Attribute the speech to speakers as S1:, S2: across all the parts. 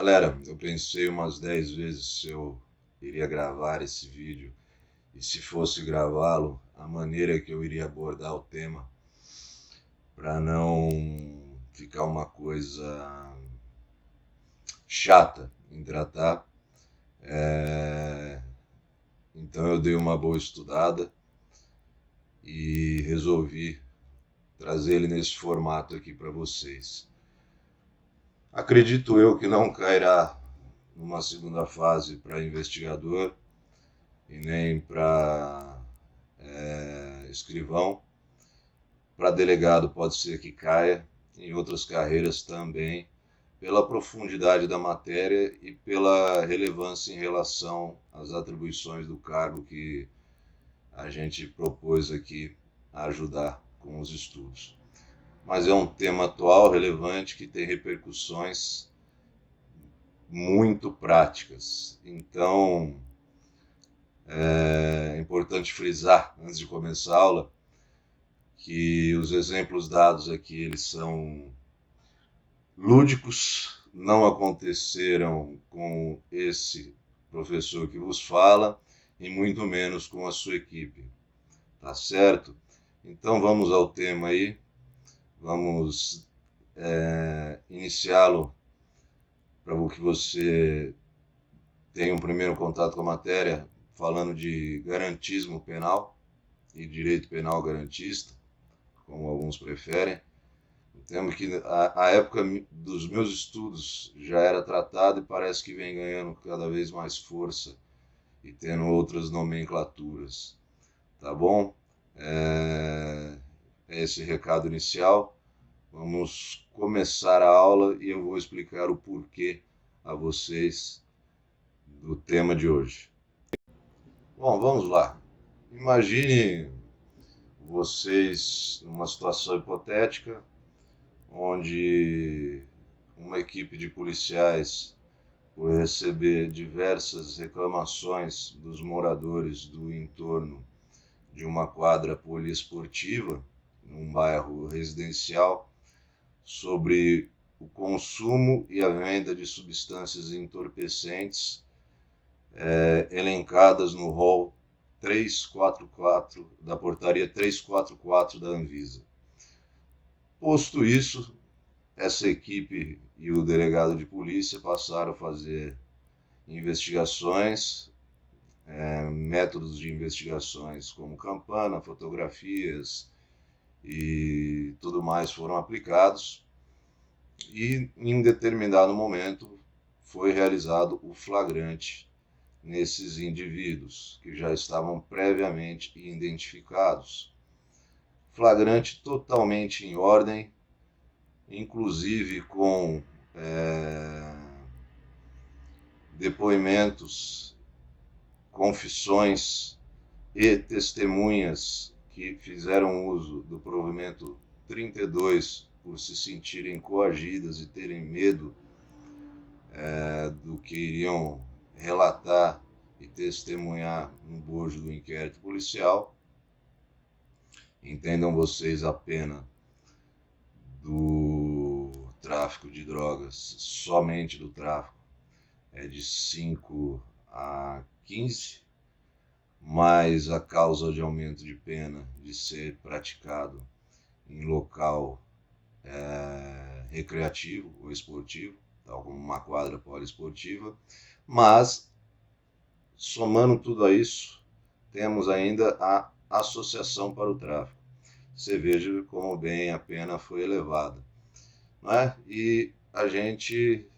S1: Galera, eu pensei umas 10 vezes se eu iria gravar esse vídeo e se fosse gravá-lo, a maneira que eu iria abordar o tema, para não ficar uma coisa chata em tratar. Então eu dei uma boa estudada e resolvi trazer ele nesse formato aqui para vocês. Acredito eu que não cairá numa segunda fase para investigador e nem para escrivão. Para delegado pode ser que caia, em outras carreiras também, pela profundidade da matéria e pela relevância em relação às atribuições do cargo que a gente propôs aqui a ajudar com os estudos. Mas é um tema atual, relevante, que tem repercussões muito práticas. Então, é importante frisar, antes de começar a aula, que os exemplos dados aqui, eles são lúdicos, não aconteceram com esse professor que vos fala, e muito menos com a sua equipe, tá certo? Então vamos ao tema aí, vamos iniciá-lo para que você tenha um primeiro contato com a matéria, falando de garantismo penal e direito penal garantista, como alguns preferem. Temos que a época dos meus estudos já era tratado e parece que vem ganhando cada vez mais força e tendo outras nomenclaturas, tá bom? Esse recado inicial. Vamos começar a aula e eu vou explicar o porquê a vocês do tema de hoje. Bom, vamos lá. Imagine vocês numa situação hipotética onde uma equipe de policiais, por receber diversas reclamações dos moradores do entorno de uma quadra poliesportiva, num bairro residencial, sobre o consumo e a venda de substâncias entorpecentes elencadas no rol 344 da portaria 344 da Anvisa. Posto isso, essa equipe e o delegado de polícia passaram a fazer investigações, métodos de investigações como campana, fotografias e tudo mais foram aplicados, e em determinado momento foi realizado o flagrante nesses indivíduos que já estavam previamente identificados. Flagrante totalmente em ordem, inclusive com depoimentos, confissões e testemunhas que fizeram uso do provimento 32 por se sentirem coagidas e terem medo do que iriam relatar e testemunhar no bojo do inquérito policial. Entendam vocês a pena do tráfico de drogas, somente do tráfico, é de 5 a 15, mais a causa de aumento de pena de ser praticado em local recreativo ou esportivo, tal como uma quadra poliesportiva. Mas, somando tudo a isso, temos ainda a associação para o tráfico. Você veja como bem a pena foi elevada, não é? E a gente,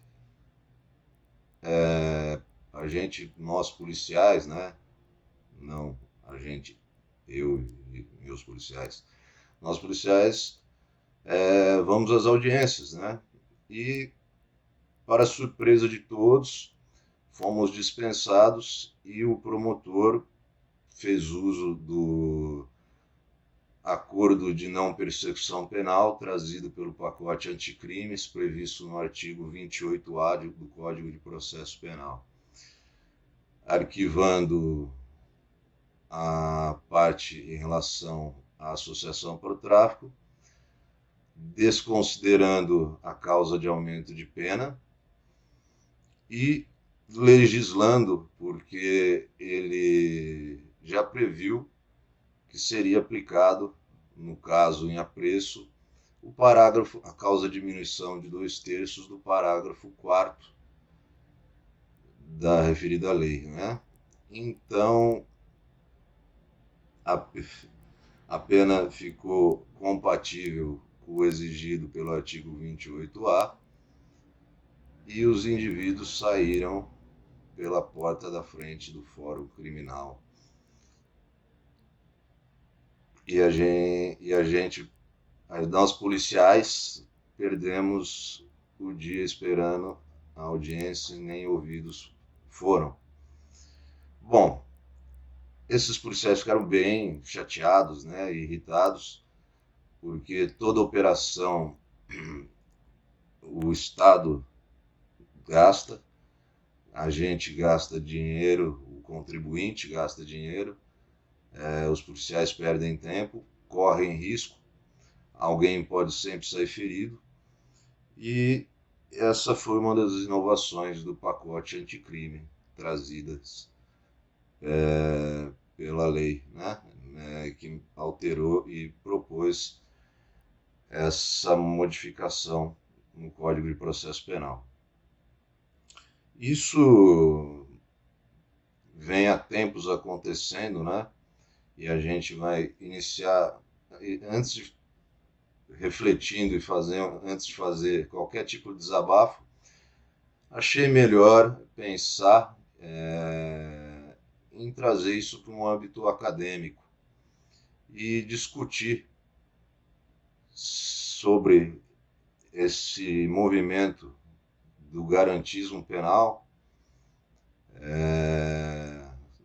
S1: nós policiais, né? Não, eu e meus policiais, nós policiais vamos às audiências, né? E, para surpresa de todos, fomos dispensados e o promotor fez uso do acordo de não persecução penal trazido pelo pacote anticrimes previsto no artigo 28A do Código de Processo Penal, arquivando a parte em relação à associação para o tráfico, desconsiderando a causa de aumento de pena e legislando, porque ele já previu que seria aplicado, no caso em apreço, o parágrafo, a causa diminuição de 2/3 do parágrafo 4º da referida lei, né? Então, a pena ficou compatível com o exigido pelo artigo 28A e os indivíduos saíram pela porta da frente do Fórum Criminal. Nós policiais, perdemos o dia esperando a audiência e nem ouvidos foram. Bom, esses policiais ficaram bem chateados, né, irritados, porque toda operação o Estado gasta, a gente gasta dinheiro, o contribuinte gasta dinheiro, os policiais perdem tempo, correm risco, alguém pode sempre sair ferido, e essa foi uma das inovações do pacote anticrime trazidas pela lei, né? Que alterou e propôs essa modificação no Código de Processo Penal. Isso vem há tempos acontecendo, né? E a gente vai iniciar, refletindo e antes de fazer qualquer tipo de desabafo, achei melhor pensar em trazer isso para um âmbito acadêmico e discutir sobre esse movimento do garantismo penal,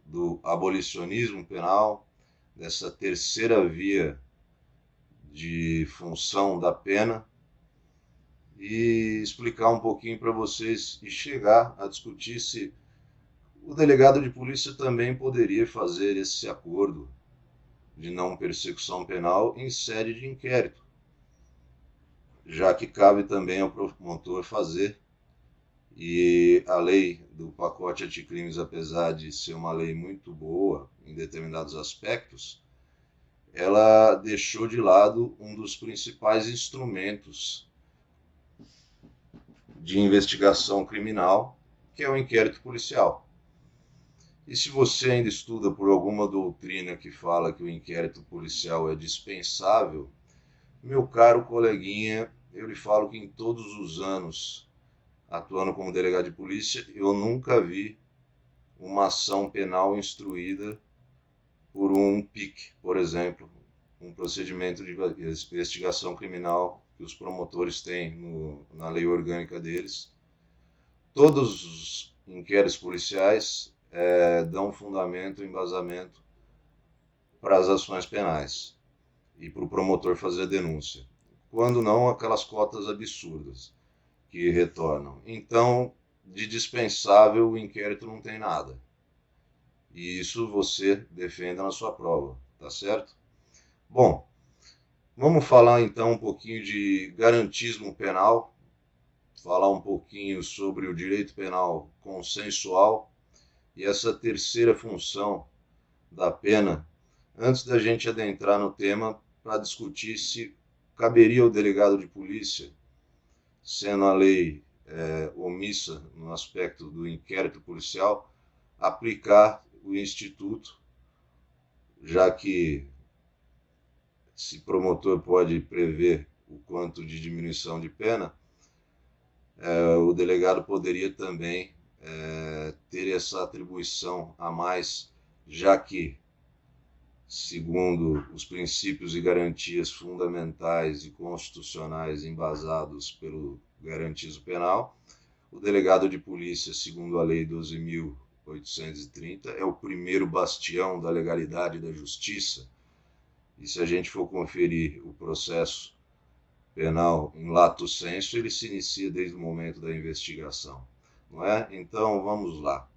S1: do abolicionismo penal, dessa terceira via de função da pena, e explicar um pouquinho para vocês e chegar a discutir se o delegado de polícia também poderia fazer esse acordo de não persecução penal em sede de inquérito, já que cabe também ao promotor fazer. E a lei do pacote anticrimes, apesar de ser uma lei muito boa em determinados aspectos, ela deixou de lado um dos principais instrumentos de investigação criminal, que é o inquérito policial. E se você ainda estuda por alguma doutrina que fala que o inquérito policial é dispensável, meu caro coleguinha, eu lhe falo que em todos os anos atuando como delegado de polícia, eu nunca vi uma ação penal instruída por um PIC, por exemplo, um procedimento de investigação criminal que os promotores têm na lei orgânica deles. Todos os inquéritos policiais dão fundamento, embasamento para as ações penais e para o promotor fazer a denúncia. Quando não, aquelas cotas absurdas que retornam. Então, de dispensável, o inquérito não tem nada. E isso você defenda na sua prova, tá certo? Bom, vamos falar então um pouquinho de garantismo penal, falar um pouquinho sobre o direito penal consensual e essa terceira função da pena, antes da gente adentrar no tema para discutir se caberia ao delegado de polícia, sendo a lei omissa no aspecto do inquérito policial, aplicar o instituto, já que se promotor pode prever o quanto de diminuição de pena, o delegado poderia também ter essa atribuição a mais, já que, segundo os princípios e garantias fundamentais e constitucionais embasados pelo garantismo penal, o delegado de polícia, segundo a Lei 12.830, é o primeiro bastião da legalidade e da justiça. E se a gente for conferir o processo penal em lato sensu, ele se inicia desde o momento da investigação, não é? Então, vamos lá.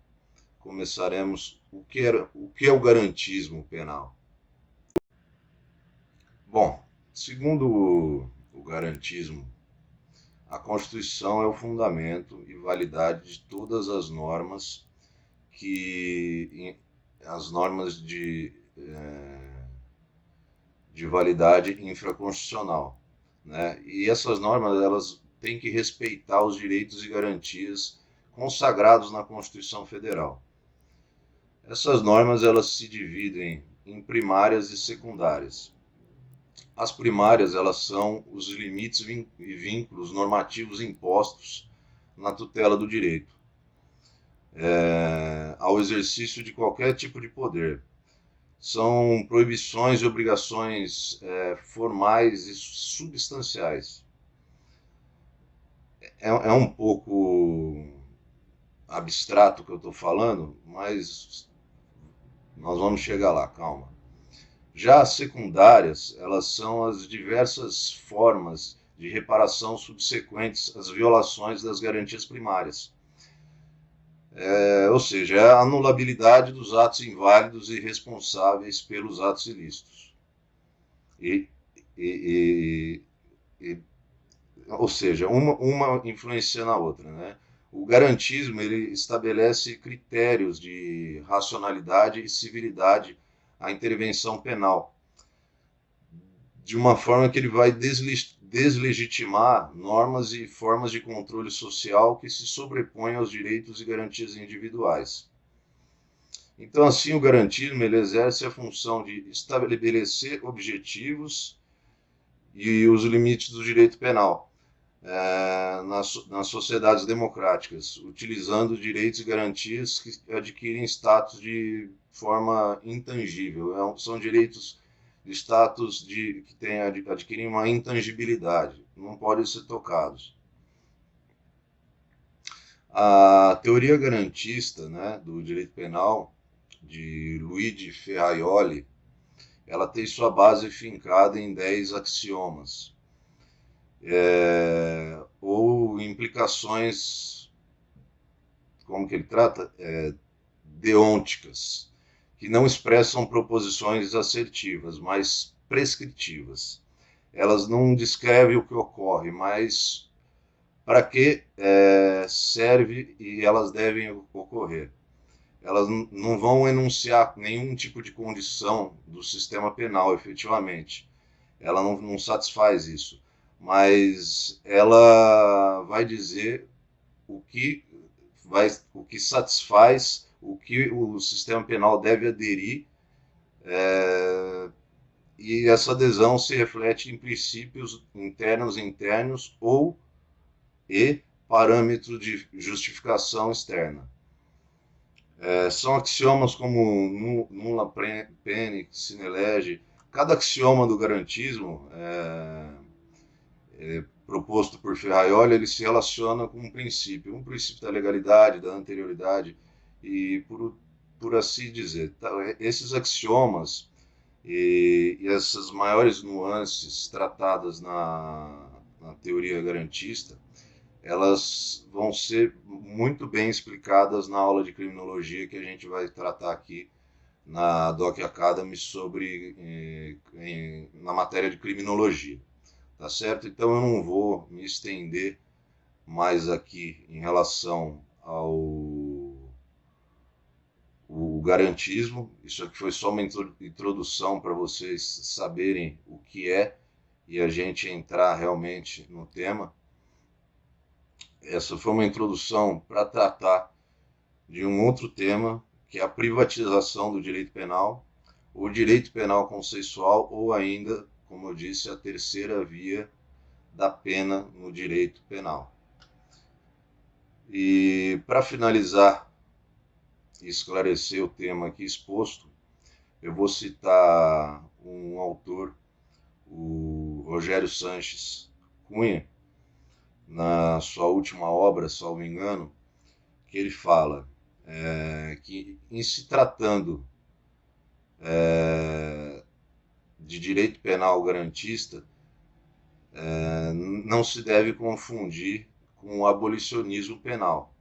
S1: Começaremos. O que é o garantismo penal? Bom, segundo o garantismo A Constituição é o fundamento e validade de todas as normas as normas de validade infraconstitucional, né? E essas normas, elas têm que respeitar os direitos e garantias consagrados na Constituição Federal. Essas normas, elas se dividem em primárias e secundárias. As primárias, elas são os limites e vínculos normativos impostos na tutela do direito, ao exercício de qualquer tipo de poder. São proibições e obrigações formais e substanciais. É um pouco abstrato o que eu estou falando, mas nós vamos chegar lá, calma. Já as secundárias, elas são as diversas formas de reparação subsequentes às violações das garantias primárias. Ou seja, é a anulabilidade dos atos inválidos e responsáveis pelos atos ilícitos. Ou seja, uma influencia na outra, né? O garantismo, ele estabelece critérios de racionalidade e civilidade à intervenção penal, de uma forma que ele vai deslegitimar normas e formas de controle social que se sobrepõem aos direitos e garantias individuais. Então, assim, o garantismo, ele exerce a função de estabelecer objetivos e os limites do direito penal nas sociedades democráticas, utilizando direitos e garantias que adquirem status de forma intangível. São direitos de status que adquirem uma intangibilidade, não podem ser tocados. A teoria garantista, né, do direito penal, de Luigi Ferraioli, ela tem sua base fincada em 10 axiomas, ou implicações, como que ele trata? Deônticas, que não expressam proposições assertivas, mas prescritivas. Elas não descrevem o que ocorre, mas para que serve e elas devem ocorrer. Elas não vão enunciar nenhum tipo de condição do sistema penal, efetivamente. Ela não satisfaz isso, mas ela vai dizer o que satisfaz, o que o sistema penal deve aderir, e essa adesão se reflete em princípios internos e parâmetros de justificação externa. São axiomas como nulla pene, sine lege. Cada axioma do garantismo proposto por Ferraioli, ele se relaciona com um princípio da legalidade, da anterioridade, e por assim dizer. Esses axiomas e essas maiores nuances tratadas na teoria garantista, elas vão ser muito bem explicadas na aula de criminologia que a gente vai tratar aqui na Doc Academy na matéria de criminologia. Tá certo? Então eu não vou me estender mais aqui em relação ao garantismo. Isso aqui foi só uma introdução para vocês saberem o que é e a gente entrar realmente no tema. Essa foi uma introdução para tratar de um outro tema, que é a privatização do direito penal, o direito penal consensual, ou ainda, como eu disse, a terceira via da pena no direito penal. E para finalizar e esclarecer o tema aqui exposto, eu vou citar um autor, o Rogério Sanches Cunha, na sua última obra, salvo engano, que ele fala que, em se tratando de direito penal garantista, não se deve confundir com o abolicionismo penal,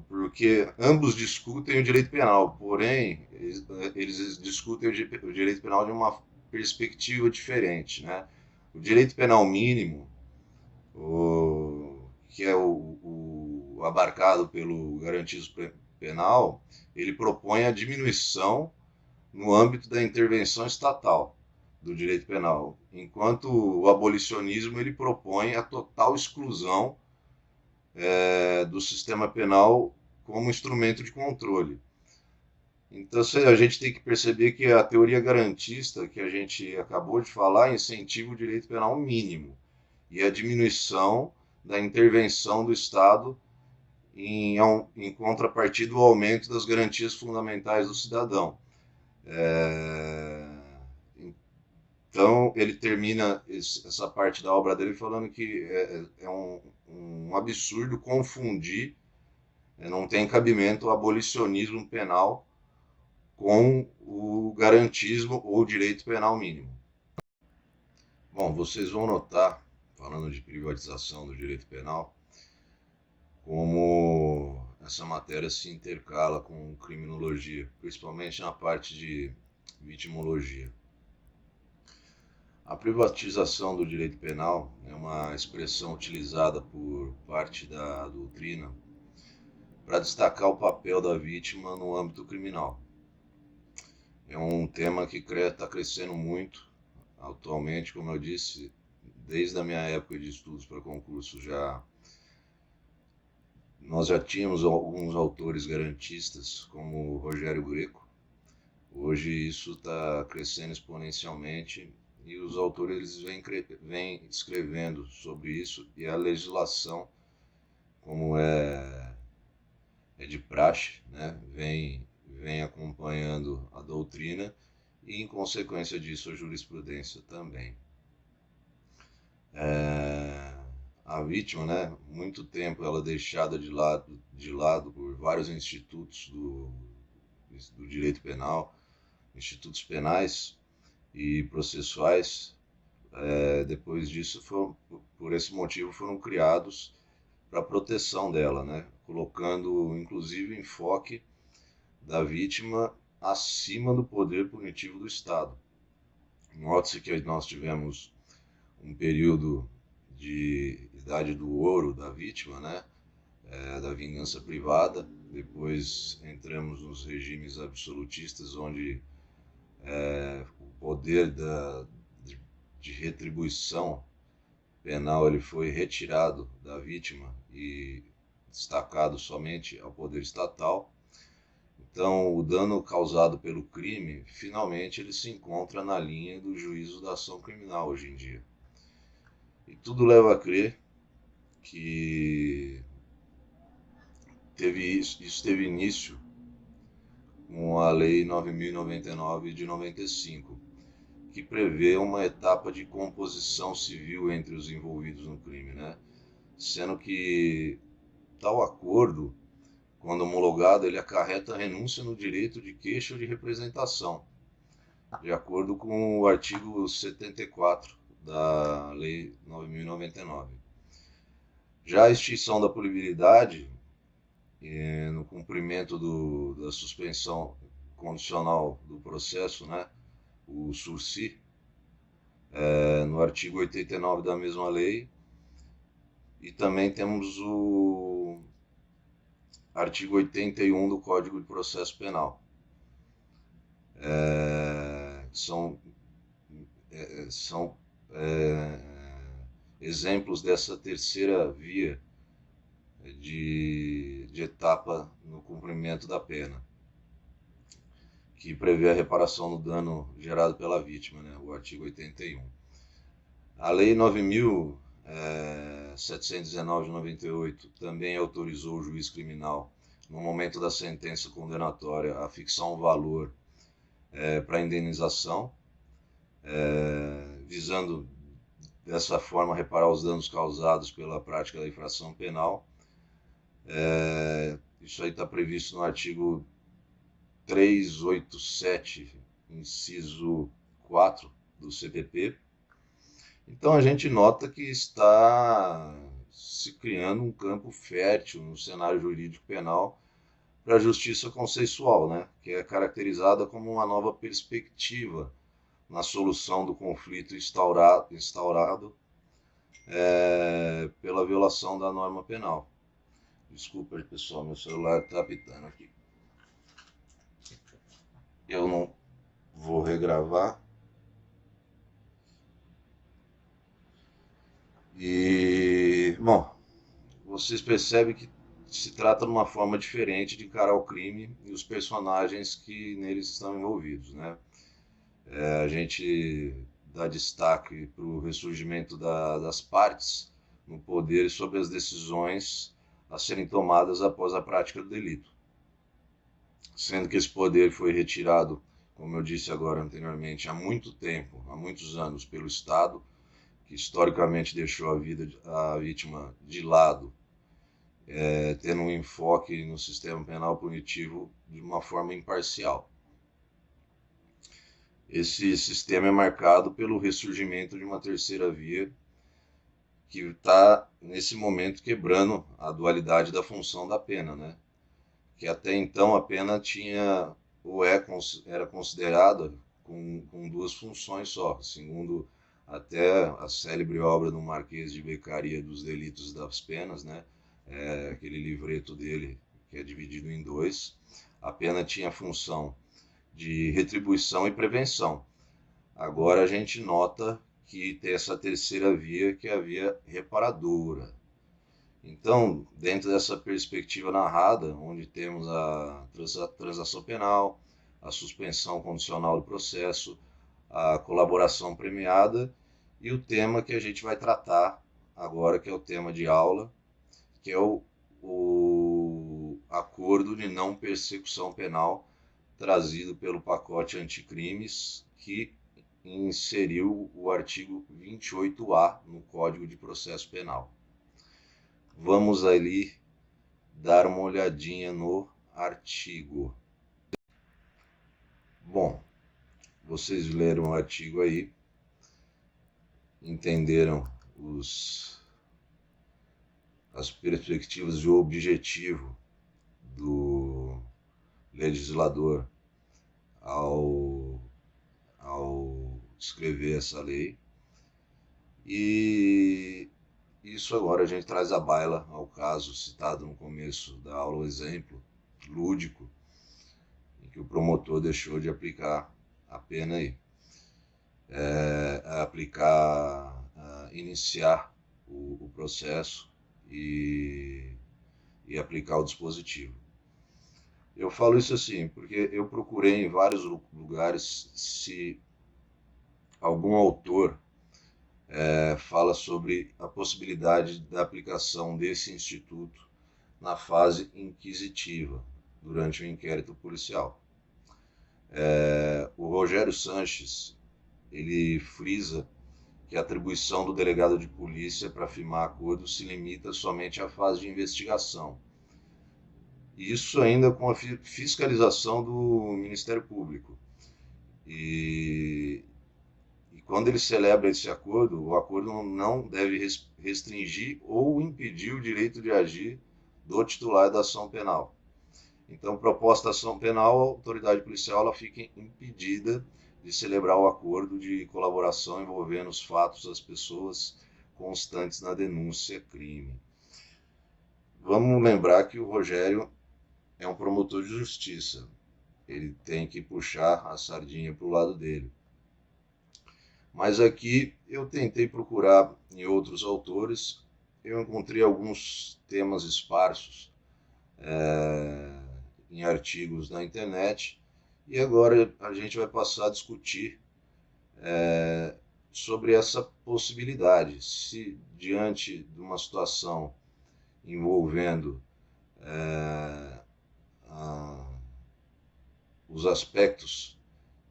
S1: porque ambos discutem o direito penal, porém eles discutem o direito penal de uma perspectiva diferente, né? O direito penal mínimo, que é o abarcado pelo garantismo penal, ele propõe a diminuição no âmbito da intervenção estatal do direito penal, enquanto o abolicionismo ele propõe a total exclusão do sistema penal como instrumento de controle. Então, a gente tem que perceber que a teoria garantista que a gente acabou de falar incentiva o direito penal mínimo e a diminuição da intervenção do Estado em contrapartida ao aumento das garantias fundamentais do cidadão. Então, ele termina essa parte da obra dele falando que é um absurdo confundir, não tem cabimento o abolicionismo penal com o garantismo ou direito penal mínimo. Bom, vocês vão notar, falando de privatização do direito penal, como essa matéria se intercala com criminologia, principalmente na parte de vitimologia. A privatização do direito penal é uma expressão utilizada por parte da doutrina para destacar o papel da vítima no âmbito criminal. É um tema que está crescendo muito atualmente, como eu disse, desde a minha época de estudos para concurso nós já tínhamos alguns autores garantistas, como o Rogério Greco. Hoje isso está crescendo exponencialmente e os autores vêm escrevendo sobre isso, e a legislação, como é de praxe, né, vem acompanhando a doutrina e, em consequência disso, a jurisprudência também. A vítima, né, muito tempo ela é deixada de lado por vários institutos do direito penal, institutos penais e processuais. Depois disso, por esse motivo, foram criados para a proteção dela, né, colocando inclusive enfoque da vítima acima do poder punitivo do Estado. Note-se que nós tivemos um período de idade do ouro da vítima, né, da vingança privada. Depois entramos nos regimes absolutistas, onde o poder de retribuição penal ele foi retirado da vítima e destacado somente ao poder estatal. Então, o dano causado pelo crime, finalmente, ele se encontra na linha do juízo da ação criminal hoje em dia. E tudo leva a crer que isso teve início com a Lei 9.099 de 95, que prevê uma etapa de composição civil entre os envolvidos no crime, né? Sendo que tal acordo, quando homologado, ele acarreta a renúncia no direito de queixa ou de representação, de acordo com o artigo 74 da Lei 9.099. Já a extinção da punibilidade, no cumprimento da suspensão condicional do processo, né, o sursi, no artigo 89 da mesma lei, e também temos o artigo 81 do Código de Processo Penal. São exemplos dessa terceira via de etapa no cumprimento da pena, que prevê a reparação do dano gerado pela vítima, né, o artigo 81. A Lei 9.719 de 98 também autorizou o juiz criminal, no momento da sentença condenatória, a fixar um valor para indenização, visando dessa forma reparar os danos causados pela prática da infração penal. Isso aí está previsto no artigo 387, inciso 4 do CPP. Então a gente nota que está se criando um campo fértil no cenário jurídico penal para a justiça consensual, né, que é caracterizada como uma nova perspectiva na solução do conflito instaurado pela violação da norma penal. Desculpa, pessoal, meu celular está apitando aqui. Eu não vou regravar. E, bom, vocês percebem que se trata de uma forma diferente de encarar o crime e os personagens que neles estão envolvidos, né? A gente dá destaque para o ressurgimento das partes no poder sobre as decisões a serem tomadas após a prática do delito, sendo que esse poder foi retirado, como eu disse agora anteriormente, há muito tempo, há muitos anos, pelo Estado, que historicamente deixou a vítima de lado, tendo um enfoque no sistema penal punitivo de uma forma imparcial. Esse sistema é marcado pelo ressurgimento de uma terceira via que está, nesse momento, quebrando a dualidade da função da pena, né? Que até então a pena tinha ou era considerada com duas funções só, segundo até a célebre obra do Marquês de Beccaria dos Delitos e das Penas, né? Aquele livreto dele que é dividido em dois. A pena tinha a função de retribuição e prevenção. Agora a gente nota que tem essa terceira via, que é a via reparadora. Então, dentro dessa perspectiva narrada, onde temos a transação penal, a suspensão condicional do processo, a colaboração premiada e o tema que a gente vai tratar agora, que é o tema de aula, que é o acordo de não persecução penal trazido pelo pacote anticrimes, que inseriu o artigo 28A no Código de Processo Penal. Vamos ali dar uma olhadinha no artigo. Bom, vocês leram o artigo aí, entenderam as perspectivas e o objetivo do legislador ao escrever essa lei. E isso agora a gente traz à baila ao caso citado no começo da aula, o exemplo lúdico em que o promotor deixou de aplicar a pena aí, iniciar o processo e aplicar o dispositivo. Eu falo isso assim porque eu procurei em vários lugares se algum autor fala sobre a possibilidade da aplicação desse instituto na fase inquisitiva, durante o inquérito policial. O Rogério Sanches, ele frisa que a atribuição do delegado de polícia para firmar acordo se limita somente à fase de investigação. Isso ainda com a fiscalização do Ministério Público. E quando ele celebra esse acordo, o acordo não deve restringir ou impedir o direito de agir do titular da ação penal. Então, proposta ação penal, a autoridade policial ela fica impedida de celebrar o acordo de colaboração envolvendo os fatos das pessoas constantes na denúncia crime. Vamos lembrar que o Rogério é um promotor de justiça. Ele tem que puxar a sardinha para o lado dele. Mas aqui eu tentei procurar em outros autores, eu encontrei alguns temas esparsos em artigos na internet, e agora a gente vai passar a discutir sobre essa possibilidade. Se diante de uma situação envolvendo os aspectos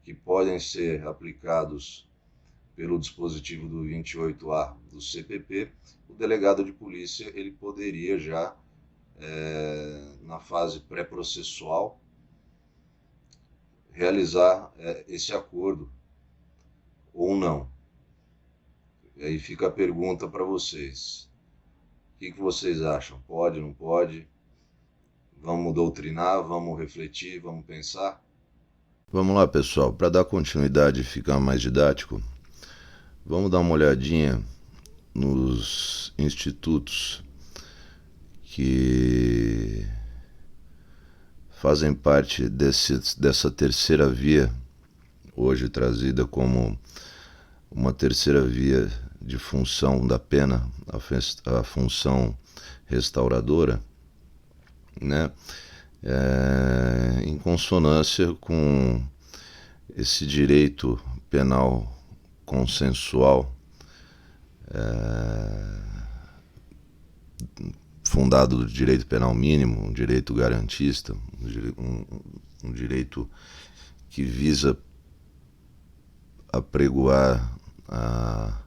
S1: que podem ser aplicados pelo dispositivo do 28A do CPP, o delegado de polícia ele poderia já, na fase pré-processual, realizar esse acordo ou não. E aí fica a pergunta para vocês. O que vocês acham? Pode, não pode? Vamos doutrinar, vamos refletir, vamos pensar? Vamos lá, pessoal. Para dar continuidade e ficar mais didático, vamos dar uma olhadinha nos institutos que fazem parte dessa terceira via, hoje trazida como uma terceira via de função da pena, a função restauradora, né? Em consonância com esse direito penal consensual fundado do direito penal mínimo, um direito garantista, um direito que visa apregoar a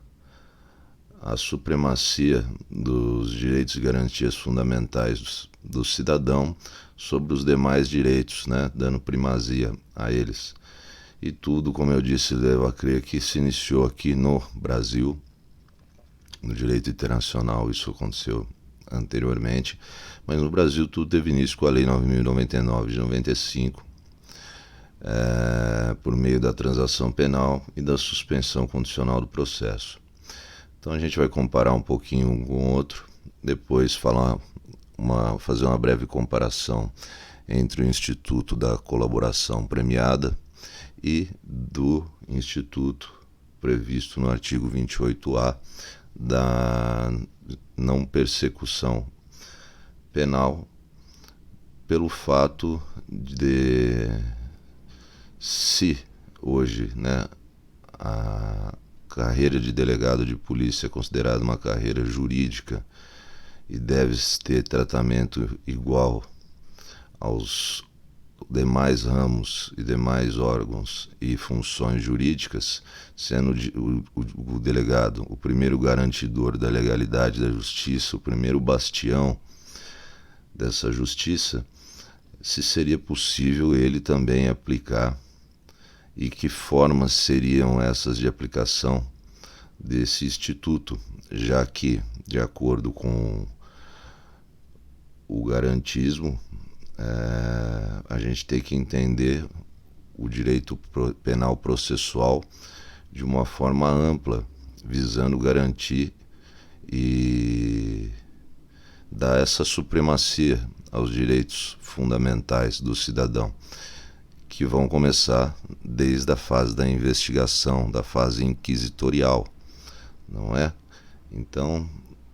S1: supremacia dos direitos e garantias fundamentais do cidadão sobre os demais direitos, né, dando primazia a eles. E tudo, como eu disse, leva a crer que se iniciou aqui no Brasil. No direito internacional isso aconteceu anteriormente, mas no Brasil tudo teve início com a Lei 9.099 de 95, por meio da transação penal e da suspensão condicional do processo. Então a gente vai comparar um pouquinho um com o outro, depois fazer uma breve comparação entre o Instituto da Colaboração Premiada e do Instituto previsto no artigo 28A da não persecução penal, pelo fato de, se hoje, né, a carreira de delegado de polícia é considerada uma carreira jurídica e deve ter tratamento igual aos demais ramos e demais órgãos e funções jurídicas, sendo o delegado o primeiro garantidor da legalidade da justiça, o primeiro bastião dessa justiça, se seria possível ele também aplicar e que formas seriam essas de aplicação desse instituto, já que, de acordo com o garantismo, a gente tem que entender o direito penal processual de uma forma ampla, visando garantir e dar essa supremacia aos direitos fundamentais do cidadão, que vão começar desde a fase da investigação, da fase inquisitorial, não é? Então,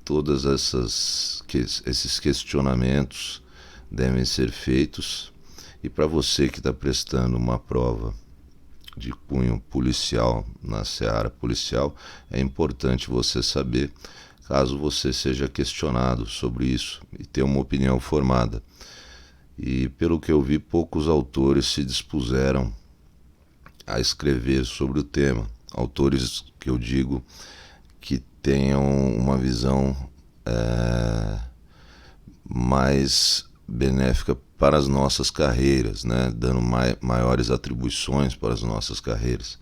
S1: todos esses questionamentos devem ser feitos, e para você que está prestando uma prova de cunho policial na seara policial, é importante você saber, caso você seja questionado sobre isso, e ter uma opinião formada. E pelo que eu vi, poucos autores se dispuseram a escrever sobre o tema. Autores que eu digo que tenham uma visão mais benéfica para as nossas carreiras, né? Dando maiores atribuições para as nossas carreiras.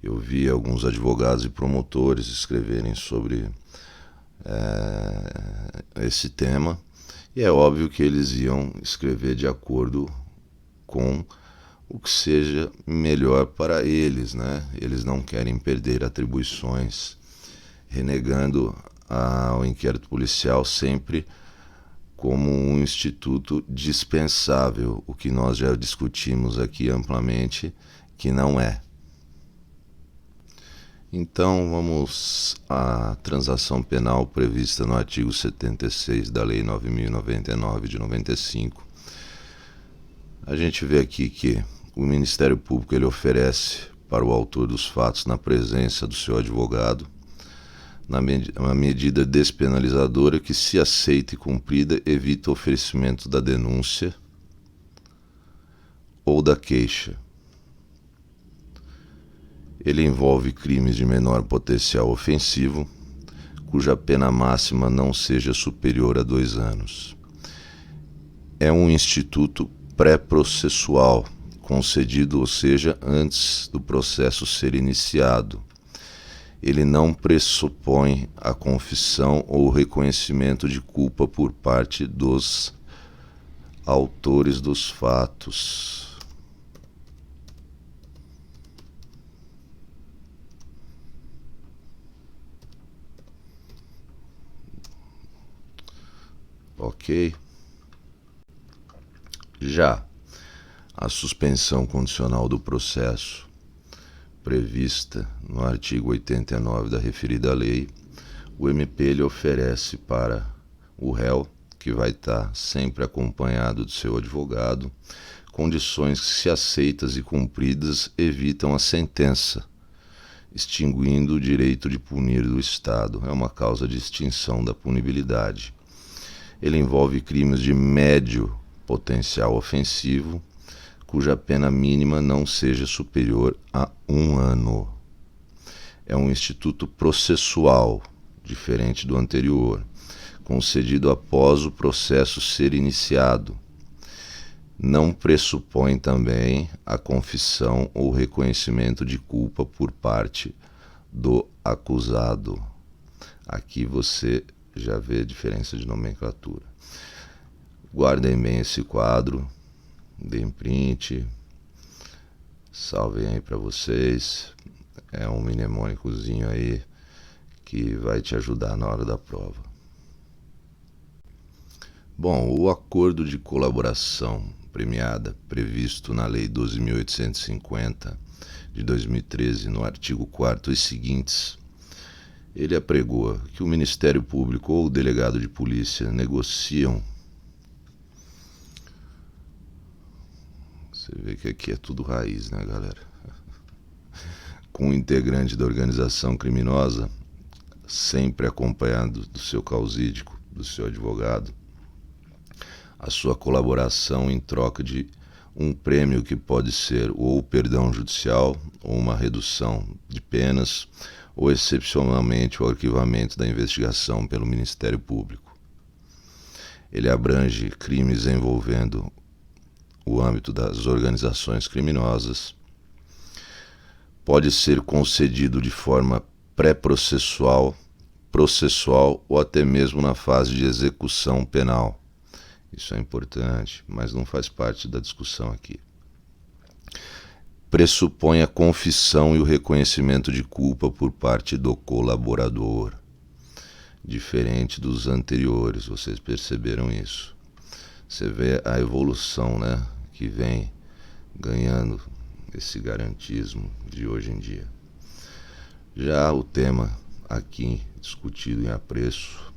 S1: Eu vi alguns advogados e promotores escreverem sobre esse tema, e é óbvio que eles iam escrever de acordo com o que seja melhor para eles, né? Eles não querem perder atribuições, renegando ao inquérito policial sempre como um instituto dispensável, o que nós já discutimos aqui amplamente, que não é. Então vamos à transação penal prevista no artigo 76 da Lei 9.099 de 95. A gente vê aqui que o Ministério Público ele oferece para o autor dos fatos, na presença do seu advogado, uma medida despenalizadora que, se aceita e cumprida, evita o oferecimento da denúncia ou da queixa. Ele envolve crimes de menor potencial ofensivo, cuja pena máxima não seja superior a 2 anos. É um instituto pré-processual, concedido, ou seja, antes do processo ser iniciado. Ele não pressupõe a confissão ou o reconhecimento de culpa por parte dos autores dos fatos.
S2: ok? Já a suspensão condicional do processo, prevista no artigo 89 da referida lei, o MP ele oferece para o réu, que vai estar sempre acompanhado do seu advogado, condições que, se aceitas e cumpridas, evitam a sentença, extinguindo o direito de punir do Estado. É uma causa de extinção da punibilidade. Ele envolve crimes de médio potencial ofensivo, cuja pena mínima não seja superior a 1 ano. É um instituto processual, diferente do anterior, concedido após o processo ser iniciado. Não pressupõe também a confissão ou reconhecimento de culpa por parte do acusado. Aqui você já vê a diferença de nomenclatura. Guardem bem esse quadro, deem print, salvem aí para vocês. É um mnemônicozinho aí que vai te ajudar na hora da prova. Bom, o acordo de colaboração premiada previsto na Lei 12.850 de 2013, no artigo 4º e seguintes, ele apregoa que o Ministério Público ou o delegado de polícia negociam. Você vê que aqui é tudo raiz, né, galera? Com o integrante da organização criminosa, sempre acompanhado do seu causídico, do seu advogado, a sua colaboração em troca de um prêmio que pode ser ou perdão judicial, ou uma redução de penas, ou excepcionalmente o arquivamento da investigação pelo Ministério Público. Ele abrange crimes envolvendo o âmbito das organizações criminosas, pode ser concedido de forma pré-processual, processual ou até mesmo na fase de execução penal. Isso é importante, mas não faz parte da discussão aqui. Pressupõe a confissão e o reconhecimento de culpa por parte do colaborador, diferente dos anteriores, vocês perceberam isso. Você vê a evolução, né, que vem ganhando esse garantismo de hoje em dia. Já o tema aqui discutido em apreço,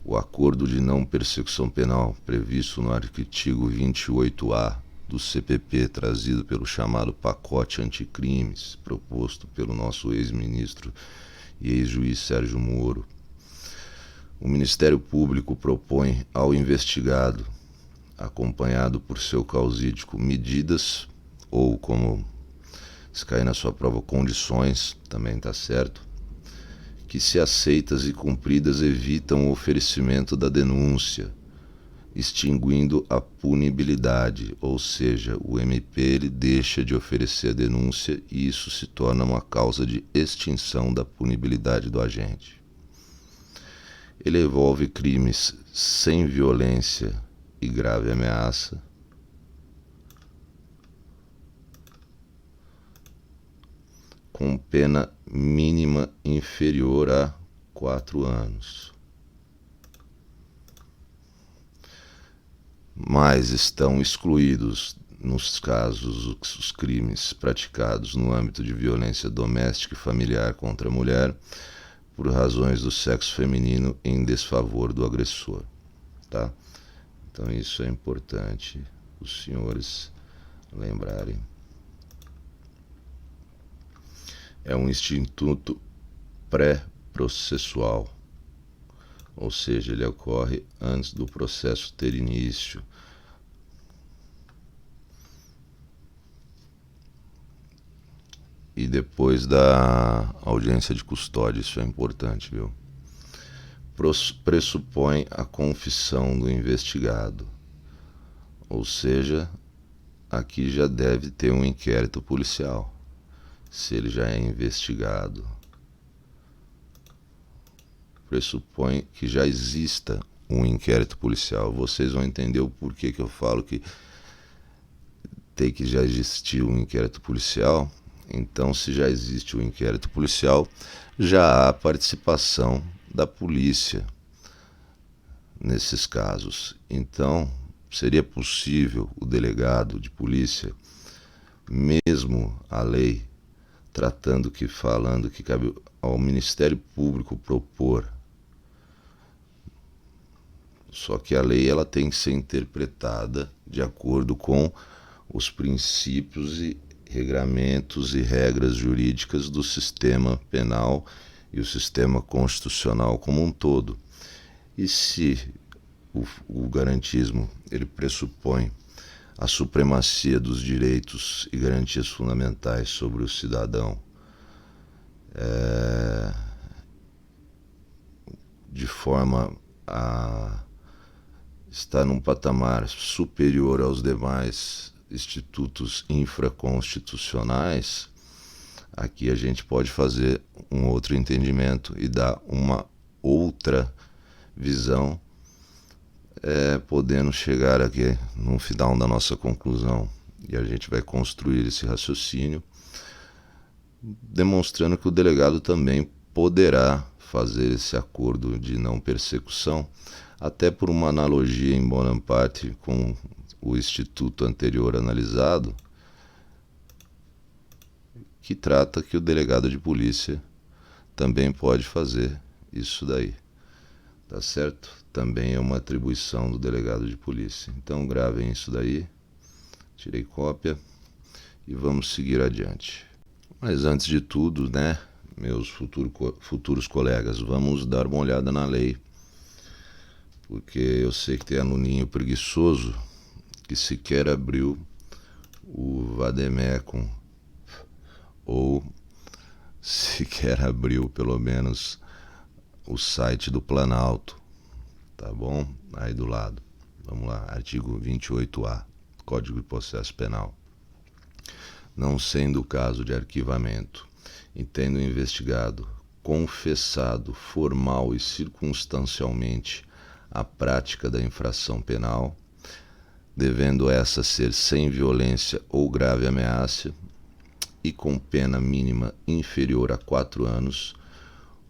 S2: o acordo de não persecução penal previsto no artigo 28A do CPP, trazido pelo chamado pacote anticrimes, proposto pelo nosso ex-ministro e ex-juiz Sérgio Moro. O Ministério Público propõe ao investigado, acompanhado por seu causídico, medidas, ou como se cair na sua prova, condições, também está certo, que, se aceitas e cumpridas, evitam o oferecimento da denúncia, extinguindo a punibilidade, ou seja, o MP ele deixa de oferecer a denúncia e isso se torna uma causa de extinção da punibilidade do agente. Ele envolve crimes sem violência e grave ameaça, com pena mínima inferior a 4 anos. Mas estão excluídos, nos casos, os crimes praticados no âmbito de violência doméstica e familiar contra a mulher, por razões do sexo feminino em desfavor do agressor, tá? Então isso é importante os senhores lembrarem. É um instituto pré-processual, ou seja, ele ocorre antes do processo ter início. E depois da audiência de custódia, isso é importante, viu? Pressupõe a confissão do investigado, ou seja, aqui já deve ter um inquérito policial. Se ele já é investigado, pressupõe que já exista um inquérito policial. Vocês vão entender o porquê que eu falo que tem que já existir um inquérito policial. Então, se já existe o inquérito policial, já há participação da polícia nesses casos. Então, seria possível o delegado de polícia, mesmo a lei falando que cabe ao Ministério Público propor, só que a lei ela tem que ser interpretada de acordo com os princípios e regramentos e regras jurídicas do sistema penal e o sistema constitucional como um todo. E se o garantismo ele pressupõe a supremacia dos direitos e garantias fundamentais sobre o cidadão, de forma a estar num patamar superior aos demais institutos infraconstitucionais, aqui a gente pode fazer um outro entendimento e dar uma outra visão, podendo chegar aqui no final da nossa conclusão. E a gente vai construir esse raciocínio, demonstrando que o delegado também poderá fazer esse acordo de não persecução, até por uma analogia em bona parte com o instituto anterior analisado, que trata que o delegado de polícia também pode fazer isso daí. Tá certo? Também é uma atribuição do delegado de polícia. Então gravem isso daí, tirei cópia e vamos seguir adiante. Mas antes de tudo, né, meus futuros colegas, vamos dar uma olhada na lei, porque eu sei que tem aluninho preguiçoso que sequer abriu o Vademecum, ou sequer abriu pelo menos o site do Planalto, tá bom? Aí do lado, vamos lá, artigo 28A, Código de Processo Penal. Não sendo o caso de arquivamento, entendo investigado, confessado formal e circunstancialmente a prática da infração penal, devendo essa ser sem violência ou grave ameaça e com pena mínima inferior a 4 anos,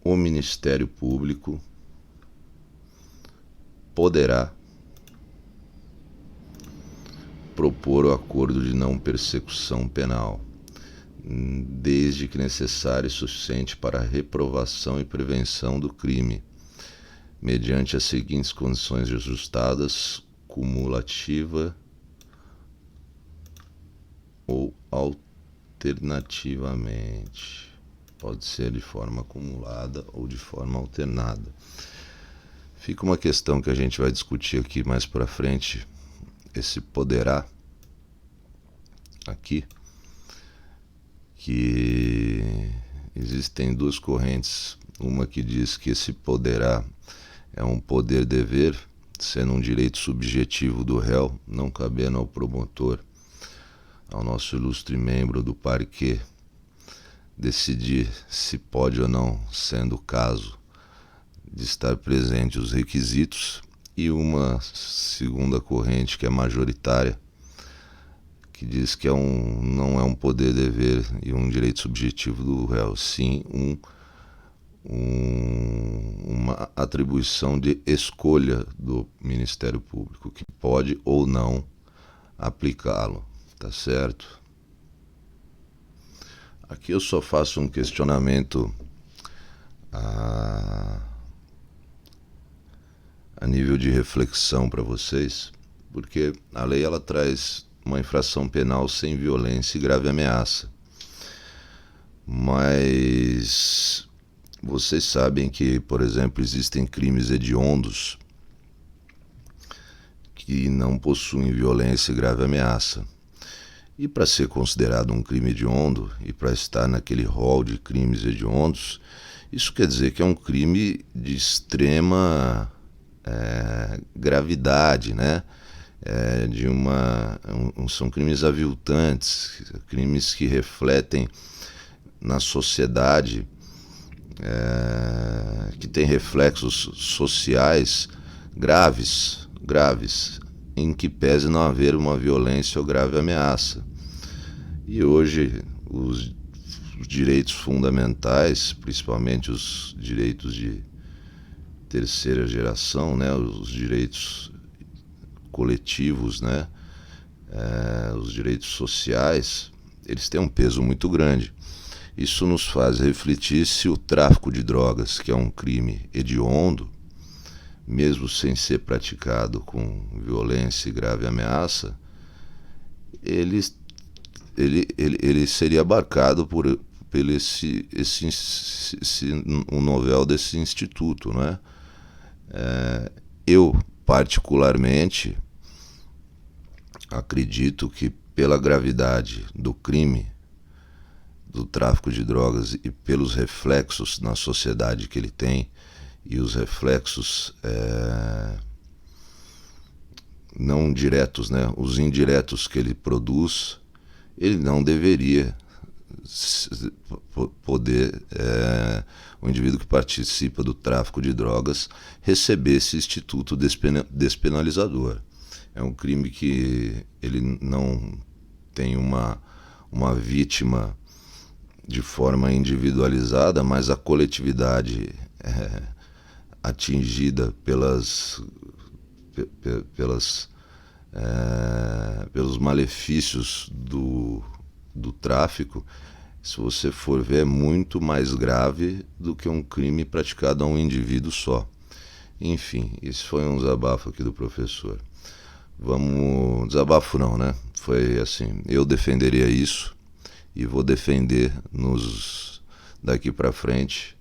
S2: o Ministério Público poderá propor o acordo de não persecução penal, desde que necessário e suficiente para a reprovação e prevenção do crime, mediante as seguintes condições ajustadas, cumulativa ou alternativamente. Pode ser de forma acumulada ou de forma alternada. Fica uma questão que a gente vai discutir aqui mais para frente, esse poderá aqui, que existem duas correntes, uma que diz que esse poderá é um poder-dever, sendo um direito subjetivo do réu, não cabendo ao promotor, ao nosso ilustre membro do parquê, decidir se pode ou não, sendo o caso de estar presente os requisitos, e uma segunda corrente que é majoritária, que diz que não é um poder-dever e um direito subjetivo do réu, sim uma atribuição de escolha do Ministério Público, que pode ou não aplicá-lo, tá certo? Aqui eu só faço um questionamento a nível de reflexão para vocês, porque a lei ela traz uma infração penal sem violência e grave ameaça. Mas vocês sabem que, por exemplo, existem crimes hediondos que não possuem violência e grave ameaça. E para ser considerado um crime hediondo e para estar naquele rol de crimes hediondos, isso quer dizer que é um crime de extrema gravidade, né? São crimes aviltantes, crimes que refletem na sociedade, que tem reflexos sociais graves, em que pese não haver uma violência ou grave ameaça. E hoje os direitos fundamentais, principalmente os direitos de terceira geração, né, os direitos coletivos, né, os direitos sociais, eles têm um peso muito grande. Isso nos faz refletir se o tráfico de drogas, que é um crime hediondo, mesmo sem ser praticado com violência e grave ameaça, ele seria abarcado por um novel desse instituto, não é? Eu, particularmente, acredito que pela gravidade do crime, do tráfico de drogas e pelos reflexos na sociedade que ele tem, e os reflexos não diretos, né, os indiretos que ele produz, ele não deveria poder, o indivíduo que participa do tráfico de drogas, receber esse instituto despenalizador. É um crime que ele não tem uma vítima de forma individualizada, mas a coletividade atingida pelos malefícios do tráfico, se você for ver, é muito mais grave do que um crime praticado a um indivíduo só. Enfim, isso foi um desabafo aqui do professor. Desabafo não, né? Foi assim, eu defenderia isso e vou defender daqui para frente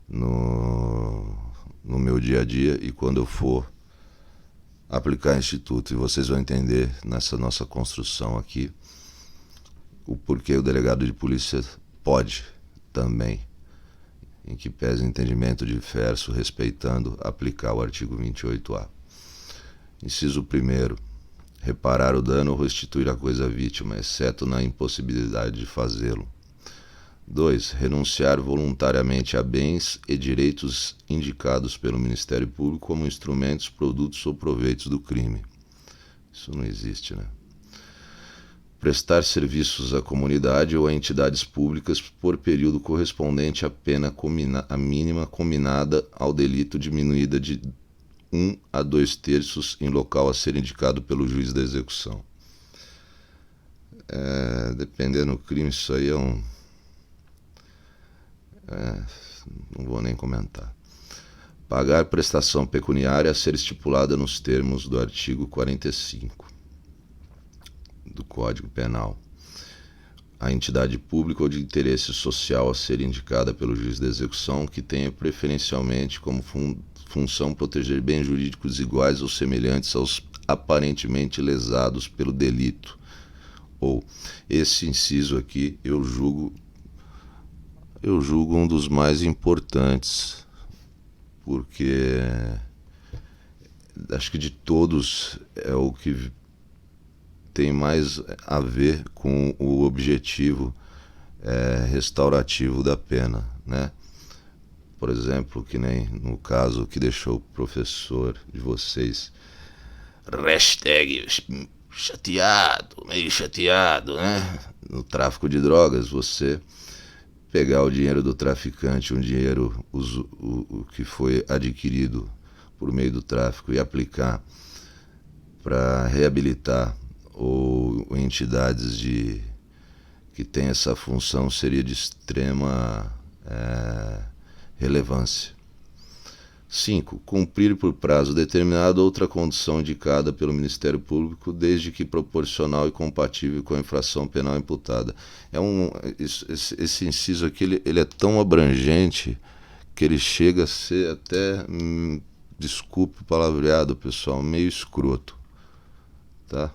S2: no meu dia a dia, e quando eu for aplicar instituto, e vocês vão entender nessa nossa construção aqui o porquê o delegado de polícia pode também, em que pese entendimento diverso, respeitando, aplicar o artigo 28A. Inciso 1º, reparar o dano ou restituir a coisa à vítima, exceto na impossibilidade de fazê-lo. 2. Renunciar voluntariamente a bens e direitos indicados pelo Ministério Público como instrumentos, produtos ou proveitos do crime. Isso não existe, né? Prestar serviços à comunidade ou a entidades públicas por período correspondente à pena mínima combinada ao delito, diminuída de 1 a 2/3 em local a ser indicado pelo juiz da execução. Dependendo do crime, isso aí não vou nem comentar. Pagar prestação pecuniária a ser estipulada nos termos do artigo 45 do Código Penal. A entidade pública ou de interesse social a ser indicada pelo juiz da execução, que tenha preferencialmente como função proteger bens jurídicos iguais ou semelhantes aos aparentemente lesados pelo delito. Ou, esse inciso aqui eu julgo um dos mais importantes, porque acho que de todos é o que tem mais a ver com o objetivo restaurativo da pena, né? Por exemplo, que nem no caso que deixou o professor de vocês, meio chateado, né? No tráfico de drogas, você pegar o dinheiro do traficante, um dinheiro o que foi adquirido por meio do tráfico, e aplicar para reabilitar ou entidades que têm essa função, seria de extrema relevância. 5. Cumprir por prazo determinado outra condição indicada pelo Ministério Público, desde que proporcional e compatível com a infração penal imputada. Esse inciso aqui ele é tão abrangente que ele chega a ser até, desculpe o palavreado, pessoal, meio escroto, tá?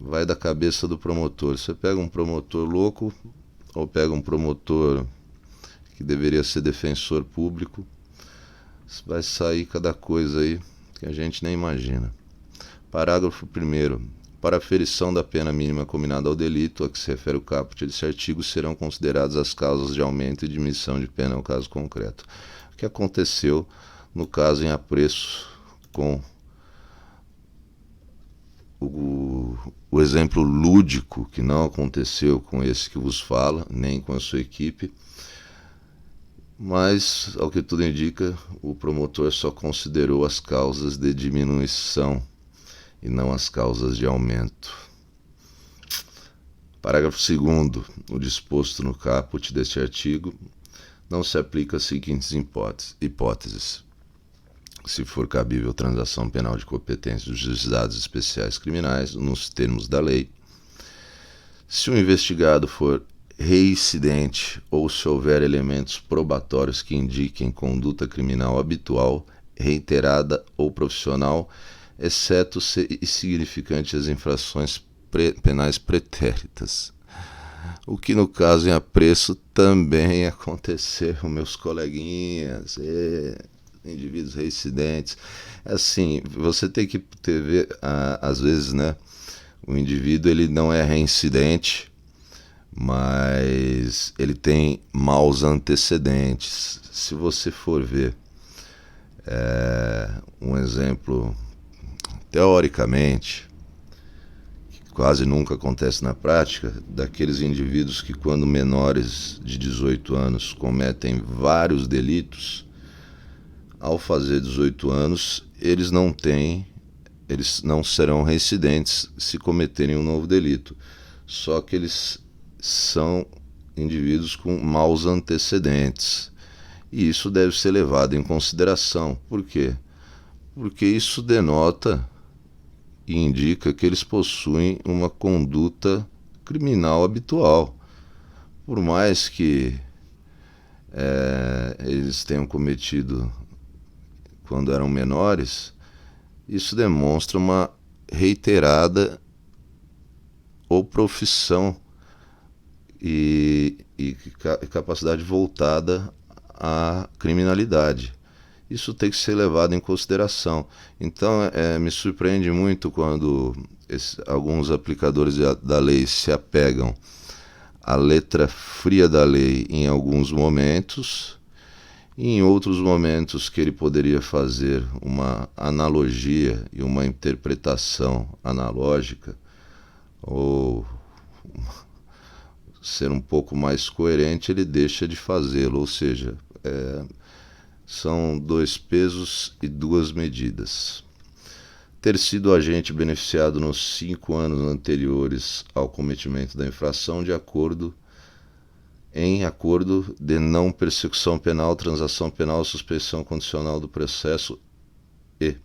S2: Vai da cabeça do promotor. Você pega um promotor louco ou pega um promotor que deveria ser defensor público, vai sair cada coisa aí que a gente nem imagina. Parágrafo 1º. Para a aferição da pena mínima combinada ao delito a que se refere o caput desse artigo, serão consideradas as causas de aumento e diminuição de pena no caso concreto. O que aconteceu no caso em apreço com o exemplo lúdico, que não aconteceu com esse que vos fala, nem com a sua equipe, Mas, ao que tudo indica, o promotor só considerou as causas de diminuição e não as causas de aumento. Parágrafo 2º. O disposto no caput deste artigo não se aplica às seguintes hipóteses: se for cabível transação penal de competência dos juizados especiais criminais, nos termos da lei; se o investigado for reincidente ou se houver elementos probatórios que indiquem conduta criminal habitual, reiterada ou profissional, exceto se insignificantes as infrações penais pretéritas. O que no caso em apreço também aconteceu, meus coleguinhas, indivíduos reincidentes. Assim, você tem que ver, às vezes, né, o indivíduo ele não é reincidente, mas ele tem maus antecedentes. Se você for ver um exemplo, teoricamente, que quase nunca acontece na prática, daqueles indivíduos que, quando menores de 18 anos, cometem vários delitos, ao fazer 18 anos, eles não serão reincidentes se cometerem um novo delito. Só que eles são indivíduos com maus antecedentes. E isso deve ser levado em consideração. Por quê? Porque isso denota e indica que eles possuem uma conduta criminal habitual. Por mais que eles tenham cometido quando eram menores, isso demonstra uma reiterada ou profissão e capacidade voltada à criminalidade. Isso tem que ser levado em consideração. Então, me surpreende muito quando alguns aplicadores da lei se apegam à letra fria da lei em alguns momentos, e em outros momentos que ele poderia fazer uma analogia e uma interpretação analógica, ou ser um pouco mais coerente, ele deixa de fazê-lo. Ou seja, são dois pesos e duas medidas. Ter sido agente beneficiado nos 5 anos anteriores ao cometimento da infração em acordo de não persecução penal, transação penal, suspensão condicional do processo e...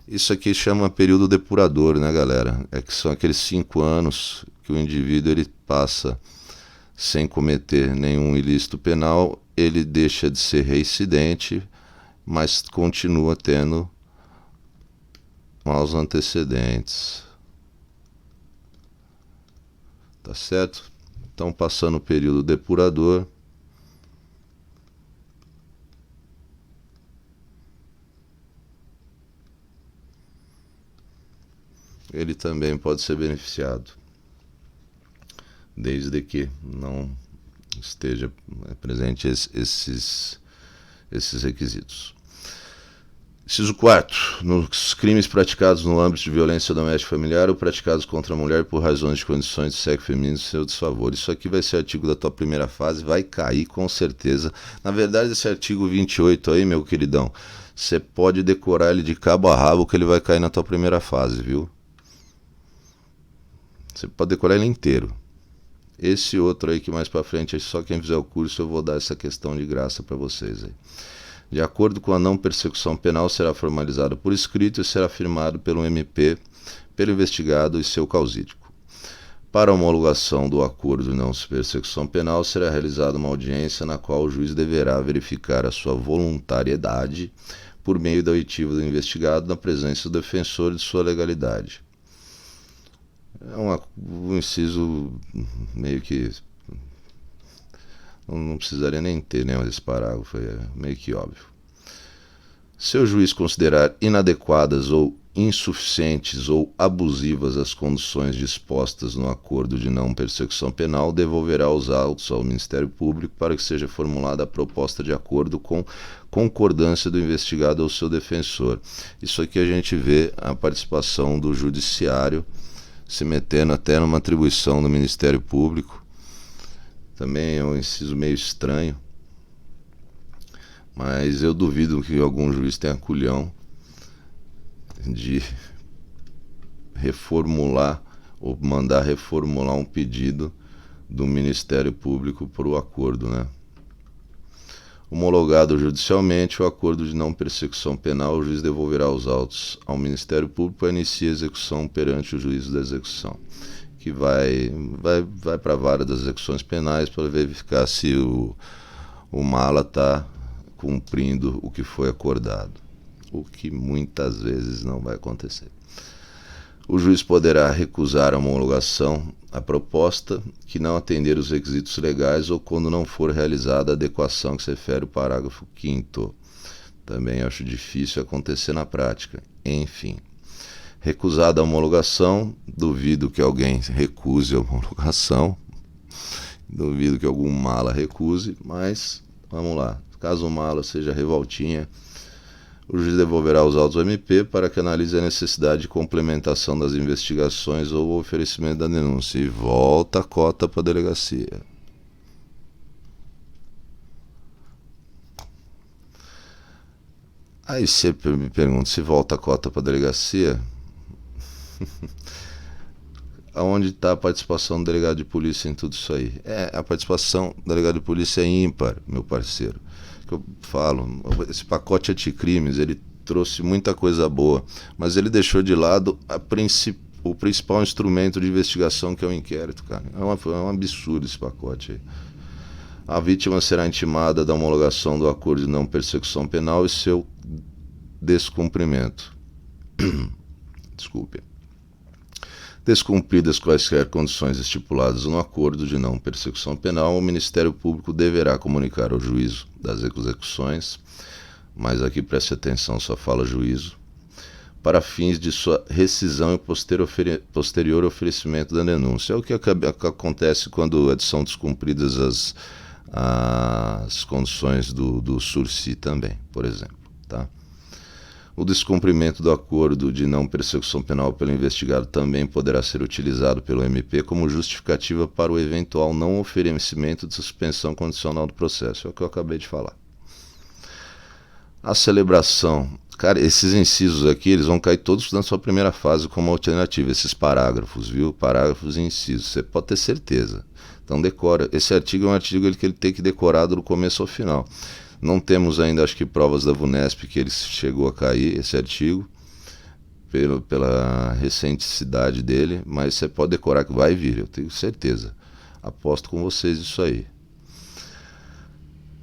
S2: Isso aqui chama período depurador, né, galera? Que são aqueles 5 anos que o indivíduo ele passa sem cometer nenhum ilícito penal, ele deixa de ser reincidente, mas continua tendo maus antecedentes. Tá certo? Então, passando o período depurador, ele também pode ser beneficiado, desde que não esteja presente esses requisitos. Inciso 4. Nos crimes praticados no âmbito de violência doméstica familiar ou praticados contra a mulher por razões de condições de sexo feminino em seu desfavor. Isso aqui vai ser artigo da tua primeira fase, vai cair com certeza. Na verdade, esse artigo 28 aí, meu queridão, você pode decorar ele de cabo a rabo que ele vai cair na tua primeira fase, viu? Você pode decorar ele inteiro. Esse outro aí que mais pra frente, só quem fizer o curso eu vou dar essa questão de graça para vocês aí. De acordo com a não persecução penal, será formalizado por escrito e será firmado pelo MP, pelo investigado e seu causídico. Para a homologação do acordo de não persecução penal, será realizada uma audiência na qual o juiz deverá verificar a sua voluntariedade por meio da oitiva do investigado na presença do defensor e de sua legalidade. Um inciso meio que... não precisaria nem ter, né, esse parágrafo, é meio que óbvio. Se o juiz considerar inadequadas ou insuficientes ou abusivas as condições dispostas no acordo de não persecução penal, devolverá os autos ao Ministério Público para que seja formulada a proposta de acordo com concordância do investigado ou seu defensor. Isso aqui a gente vê a participação do Judiciário se metendo até numa atribuição do Ministério Público. Também é um inciso meio estranho. Mas eu duvido que algum juiz tenha culhão de reformular ou mandar reformular um pedido do Ministério Público para o acordo, né? Homologado judicialmente, o acordo de não persecução penal, o juiz devolverá os autos ao Ministério Público e inicia a execução perante o juízo da execução, que vai para a vara das execuções penais para verificar se o mala está cumprindo o que foi acordado, o que muitas vezes não vai acontecer. O juiz poderá recusar a homologação à proposta que não atender os requisitos legais ou quando não for realizada a adequação que se refere ao parágrafo 5º. Também acho difícil acontecer na prática. Enfim, recusada a homologação, duvido que alguém recuse a homologação, duvido que algum mala recuse, mas vamos lá. Caso o mala seja revoltinha, o juiz devolverá os autos ao MP para que analise a necessidade de complementação das investigações ou o oferecimento da denúncia e volta a cota para a delegacia. Aí você me pergunta, se volta a cota para a delegacia, aonde está a participação do delegado de polícia em tudo isso aí? A participação do delegado de polícia é ímpar, meu parceiro. Que eu falo, esse pacote anticrimes, ele trouxe muita coisa boa, mas ele deixou de lado o principal instrumento de investigação, que é o inquérito, cara. É um absurdo esse pacote aí. A vítima será intimada da homologação do acordo de não persecução penal e seu descumprimento. Desculpe. Descumpridas quaisquer condições estipuladas no acordo de não persecução penal, o Ministério Público deverá comunicar ao juízo das execuções, mas aqui preste atenção, só fala juízo, para fins de sua rescisão e posterior oferecimento da denúncia. É o que acontece quando são descumpridas as condições do sursi também, por exemplo, tá? O descumprimento do acordo de não persecução penal pelo investigado também poderá ser utilizado pelo MP como justificativa para o eventual não oferecimento de suspensão condicional do processo. É o que eu acabei de falar. A celebração. Cara, esses incisos aqui, eles vão cair todos na sua primeira fase como alternativa, esses parágrafos, viu? Parágrafos e incisos, você pode ter certeza. Então decora. Esse artigo é um artigo que ele tem que decorar do começo ao final. Não temos ainda, acho que, provas da VUNESP que ele chegou a cair, esse artigo, pela recenticidade dele, mas você pode decorar que vai vir, eu tenho certeza. Aposto com vocês isso aí.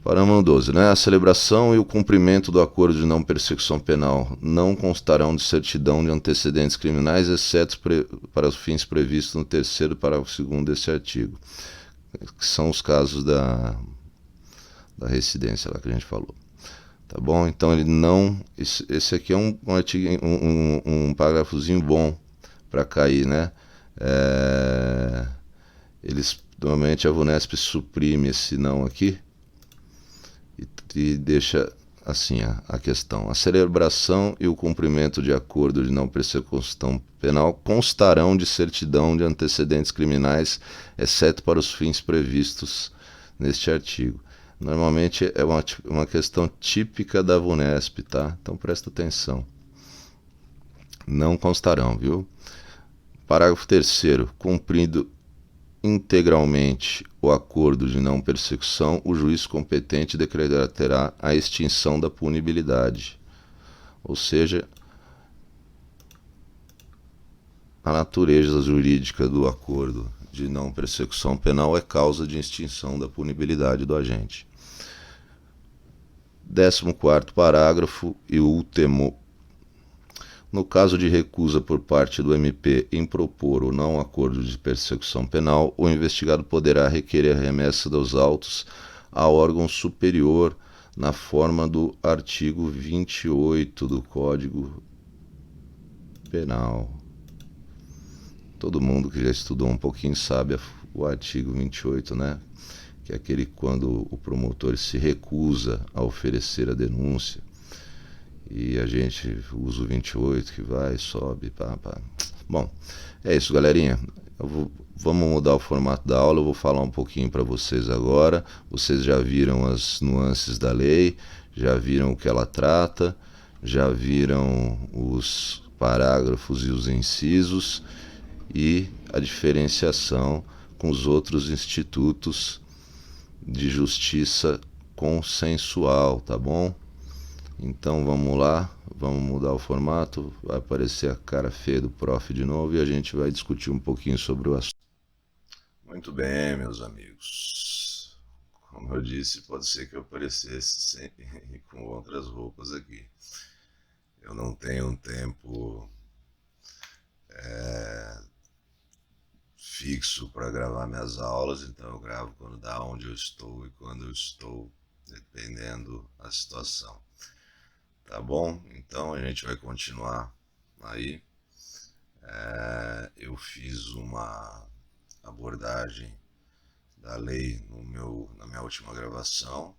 S2: Parágrafo 12. Né? A celebração e o cumprimento do acordo de não persecução penal não constarão de certidão de antecedentes criminais, exceto para os fins previstos no 3º parágrafo 2º desse artigo, que são os casos da residência lá que a gente falou. Tá bom? Então ele não... Esse aqui é um artigo, um parágrafozinho bom para cair, né? Normalmente a VUNESP suprime esse não aqui e deixa assim a questão. A celebração e o cumprimento de acordo de não persecução penal constarão de certidão de antecedentes criminais, exceto para os fins previstos neste artigo. Normalmente é uma questão típica da VUNESP, tá? Então presta atenção. Não constarão, viu? Parágrafo 3º. Cumprido integralmente o acordo de não persecução, o juiz competente decretará a extinção da punibilidade. Ou seja, a natureza jurídica do acordo de não persecução penal é causa de extinção da punibilidade do agente. 14º parágrafo e último. No caso de recusa por parte do MP em propor o não acordo de persecução penal, o investigado poderá requerer a remessa dos autos a órgão superior na forma do artigo 28 do Código Penal. Todo mundo que já estudou um pouquinho sabe o artigo 28, né? Que é aquele quando o promotor se recusa a oferecer a denúncia e a gente usa o 28 que vai, sobe, Bom, é isso, galerinha. Vamos mudar o formato da aula. Eu vou falar um pouquinho para vocês agora. Vocês já viram as nuances da lei, já viram o que ela trata, já viram os parágrafos e os incisos e a diferenciação com os outros institutos de justiça consensual, tá bom? Então vamos lá, vamos mudar o formato, vai aparecer a cara feia do prof de novo e a gente vai discutir um pouquinho sobre o assunto. Muito bem, meus amigos. Como eu disse, pode ser que eu aparecesse sem, com outras roupas aqui. Eu não tenho um tempo fixo para gravar minhas aulas, então eu gravo quando dá, onde eu estou e quando eu estou, dependendo da situação. Tá bom? Então a gente vai continuar aí. Eu fiz uma abordagem da lei na minha última gravação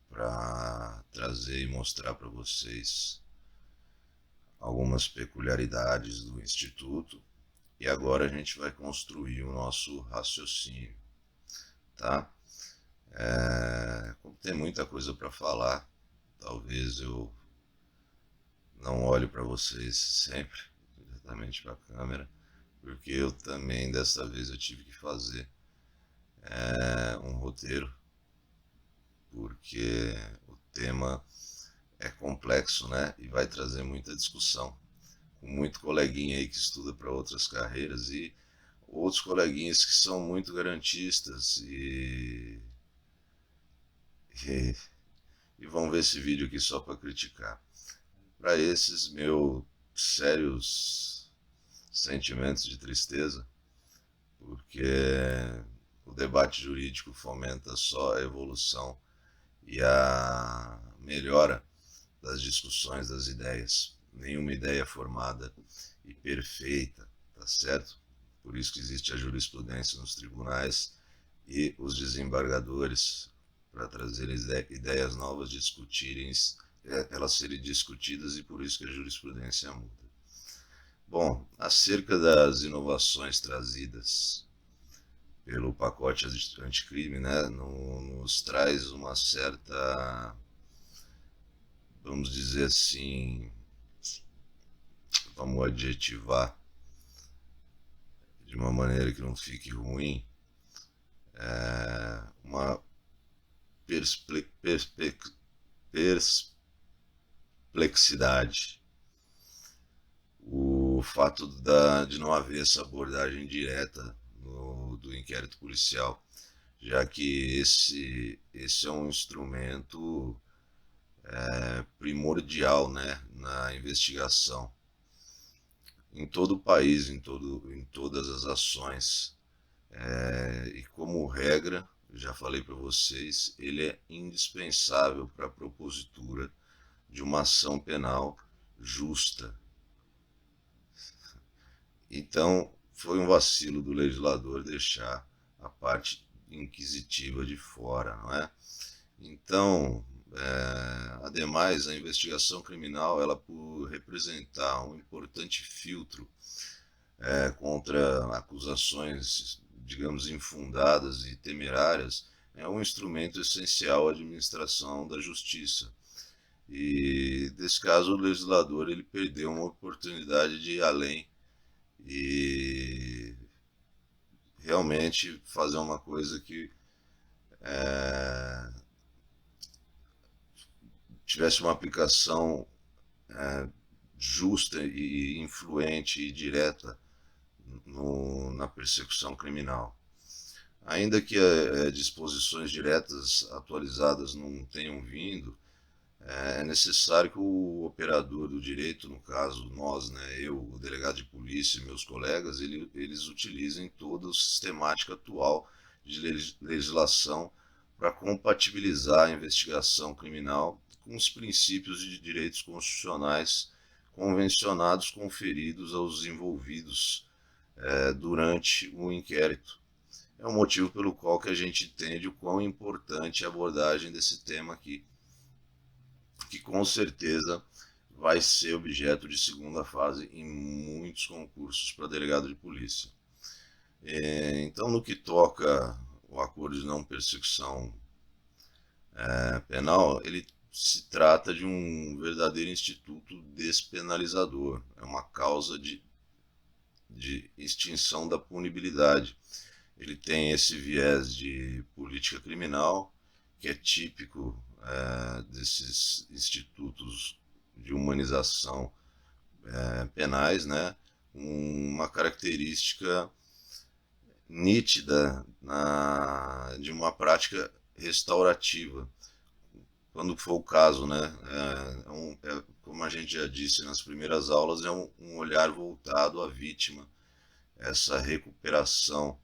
S2: para trazer e mostrar para vocês algumas peculiaridades do Instituto e agora a gente vai construir o nosso raciocínio, tá? Como tem muita coisa para falar, talvez eu não olhe para vocês sempre diretamente para a câmera, porque eu também dessa vez eu tive que fazer um roteiro, porque o tema é complexo, né? E vai trazer muita discussão, com muito coleguinha aí que estuda para outras carreiras e outros coleguinhas que são muito garantistas e, e vão ver esse vídeo aqui só para criticar. Para esses meus sérios sentimentos de tristeza, porque o debate jurídico fomenta só a evolução e a melhora das discussões das ideias. Nenhuma ideia formada e perfeita, tá certo? Por isso que existe a jurisprudência nos tribunais e os desembargadores para trazer ideias novas, discutirem, elas serem discutidas e por isso que a jurisprudência muda. Bom, acerca das inovações trazidas pelo pacote anticrime, né, nos traz uma certa, vamos dizer assim, vamos adjetivar de uma maneira que não fique ruim, uma perplexidade. O fato de não haver essa abordagem direta do inquérito policial, já que esse é um instrumento primordial, né, na investigação em todo o país, em todas as ações. E como regra, já falei para vocês, ele é indispensável para a propositura de uma ação penal justa. Então, foi um vacilo do legislador deixar a parte inquisitiva de fora, não é? Então, ademais, a investigação criminal, ela por representar um importante filtro contra acusações, digamos, infundadas e temerárias, é um instrumento essencial à administração da justiça. E, nesse caso, o legislador ele perdeu uma oportunidade de ir além e realmente fazer uma coisa que tivesse uma aplicação justa e influente e direta na persecução criminal. Ainda que disposições diretas atualizadas não tenham vindo, é necessário que o operador do direito, no caso nós, né, eu, o delegado de polícia e meus colegas, eles utilizem toda a sistemática atual de legislação para compatibilizar a investigação criminal com os princípios de direitos constitucionais convencionados conferidos aos envolvidos durante o inquérito. É o motivo pelo qual que a gente entende o quão importante é a abordagem desse tema aqui, que com certeza vai ser objeto de segunda fase em muitos concursos para delegado de polícia. Então, no que toca o acordo de não persecução penal, ele se trata de um verdadeiro instituto despenalizador, é uma causa de extinção da punibilidade. Ele tem esse viés de política criminal, que é típico desses institutos de humanização penais, né? Uma característica nítida de uma prática restaurativa, quando for o caso, né? Como a gente já disse nas primeiras aulas, é um olhar voltado à vítima, essa recuperação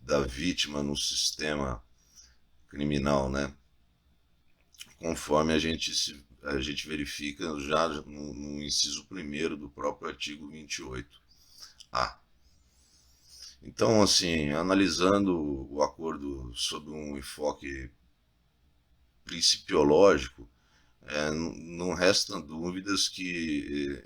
S2: da vítima no sistema criminal, né? Conforme a gente verifica já no inciso 1º do próprio artigo 28A. Então, assim, analisando o acordo sob um enfoque principiológico, não restam dúvidas que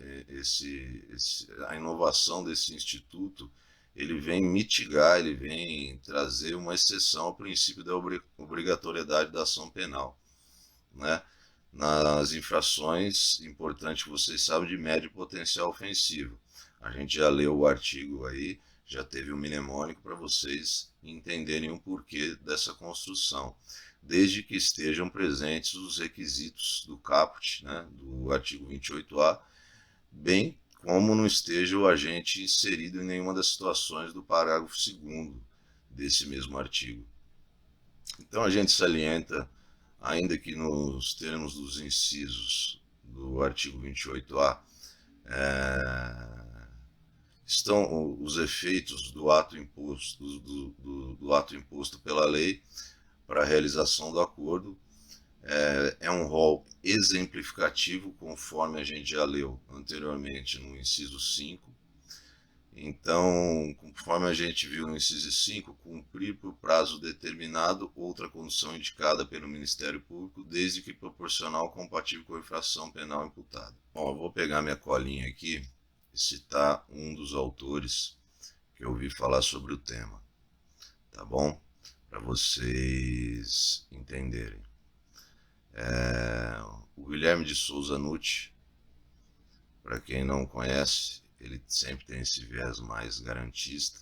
S2: a inovação desse instituto ele vem mitigar, ele vem trazer uma exceção ao princípio da obrigatoriedade da ação penal, né? Nas infrações, importante que vocês sabem, de médio potencial ofensivo. A gente já leu o artigo aí, já teve um mnemônico para vocês entenderem o porquê dessa construção, desde que estejam presentes os requisitos do caput, né, do artigo 28A, bem como não esteja o agente inserido em nenhuma das situações do parágrafo 2º desse mesmo artigo. Então a gente salienta, ainda que nos termos dos incisos do artigo 28A, estão os efeitos do ato imposto, do ato imposto pela lei para a realização do acordo. É um rol exemplificativo, conforme a gente já leu anteriormente no inciso 5. Então, conforme a gente viu no inciso 5, cumprir por prazo determinado outra condição indicada pelo Ministério Público, desde que proporcional compatível com a infração penal imputada. Bom, eu vou pegar minha colinha aqui e citar um dos autores que eu ouvi falar sobre o tema, tá bom? Para vocês entenderem. O Guilherme de Souza Nutti, para quem não conhece, ele sempre tem esse viés mais garantista,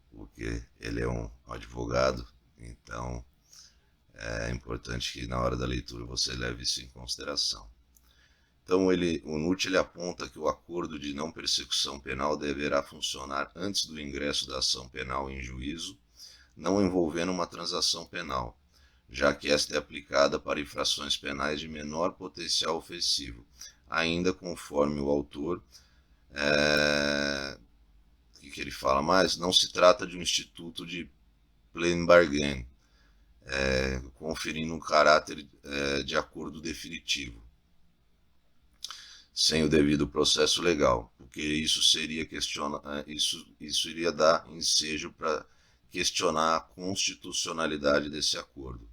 S2: porque ele é um advogado, então é importante que na hora da leitura você leve isso em consideração. Então o Nutti ele aponta que o acordo de não persecução penal deverá funcionar antes do ingresso da ação penal em juízo, não envolvendo uma transação penal, já que esta é aplicada para infrações penais de menor potencial ofensivo. Ainda conforme o autor, que ele fala mais, não se trata de um instituto de plain bargain, conferindo um caráter de acordo definitivo, sem o devido processo legal, porque isso iria dar ensejo para questionar a constitucionalidade desse acordo.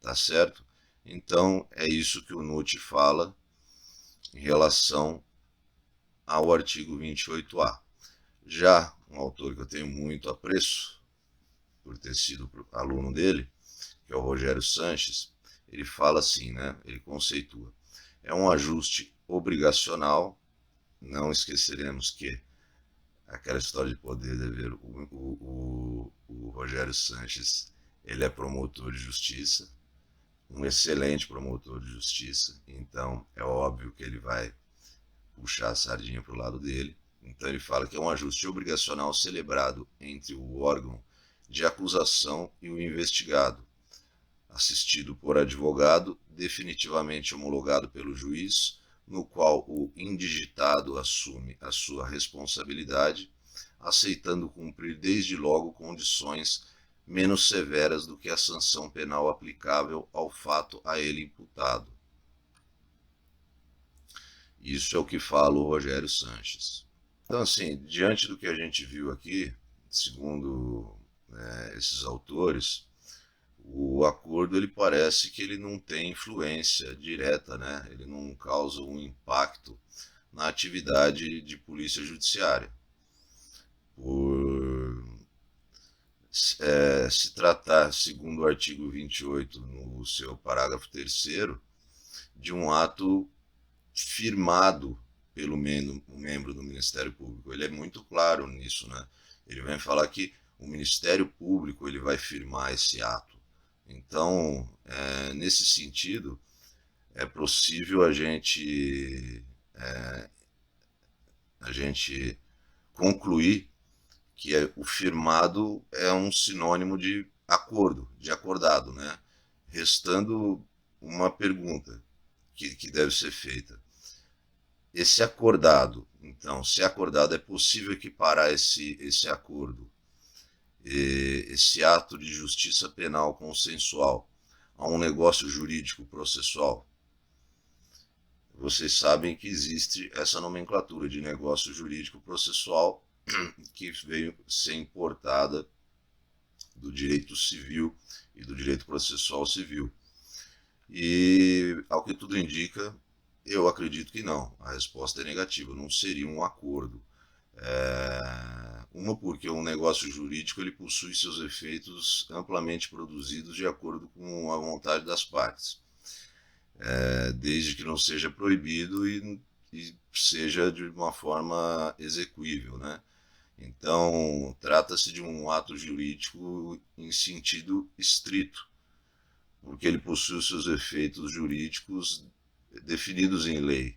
S2: Tá certo? Então, é isso que o Nutti fala em relação ao artigo 28A. Já um autor que eu tenho muito apreço, por ter sido aluno dele, que é o Rogério Sanches, ele fala assim, né? Ele conceitua. É um ajuste obrigacional, não esqueceremos que aquela história de poder e dever, o Rogério Sanches, ele é promotor de justiça, um excelente promotor de justiça, então é óbvio que ele vai puxar a sardinha para o lado dele. Então ele fala que é um ajuste obrigacional celebrado entre o órgão de acusação e o investigado, assistido por advogado definitivamente homologado pelo juiz, no qual o indigitado assume a sua responsabilidade, aceitando cumprir desde logo condições menos severas do que a sanção penal aplicável ao fato a ele imputado. Isso é o que fala o Rogério Sanches. Então, assim, diante do que a gente viu aqui, segundo esses autores, o acordo ele parece que ele não tem influência direta, né? Ele não causa um impacto na atividade de polícia judiciária. Por se tratar, segundo o artigo 28, no seu parágrafo 3º, de um ato firmado pelo membro do Ministério Público. Ele é muito claro nisso, né? Ele vai falar que o Ministério Público ele vai firmar esse ato. Então, nesse sentido, é possível a gente concluir que o firmado é um sinônimo de acordo, de acordado, né? Restando uma pergunta que deve ser feita. Esse acordado, então, se acordado, é possível equiparar esse acordo, esse ato de justiça penal consensual, a um negócio jurídico processual? Vocês sabem que existe essa nomenclatura de negócio jurídico processual que veio ser importada do direito civil e do direito processual civil. E, ao que tudo indica, eu acredito que não. A resposta é negativa, não seria um acordo. Uma porque um negócio jurídico ele possui seus efeitos amplamente produzidos de acordo com a vontade das partes, desde que não seja proibido e seja de uma forma execuível, né? Então, trata-se de um ato jurídico em sentido estrito, porque ele possui os seus efeitos jurídicos definidos em lei,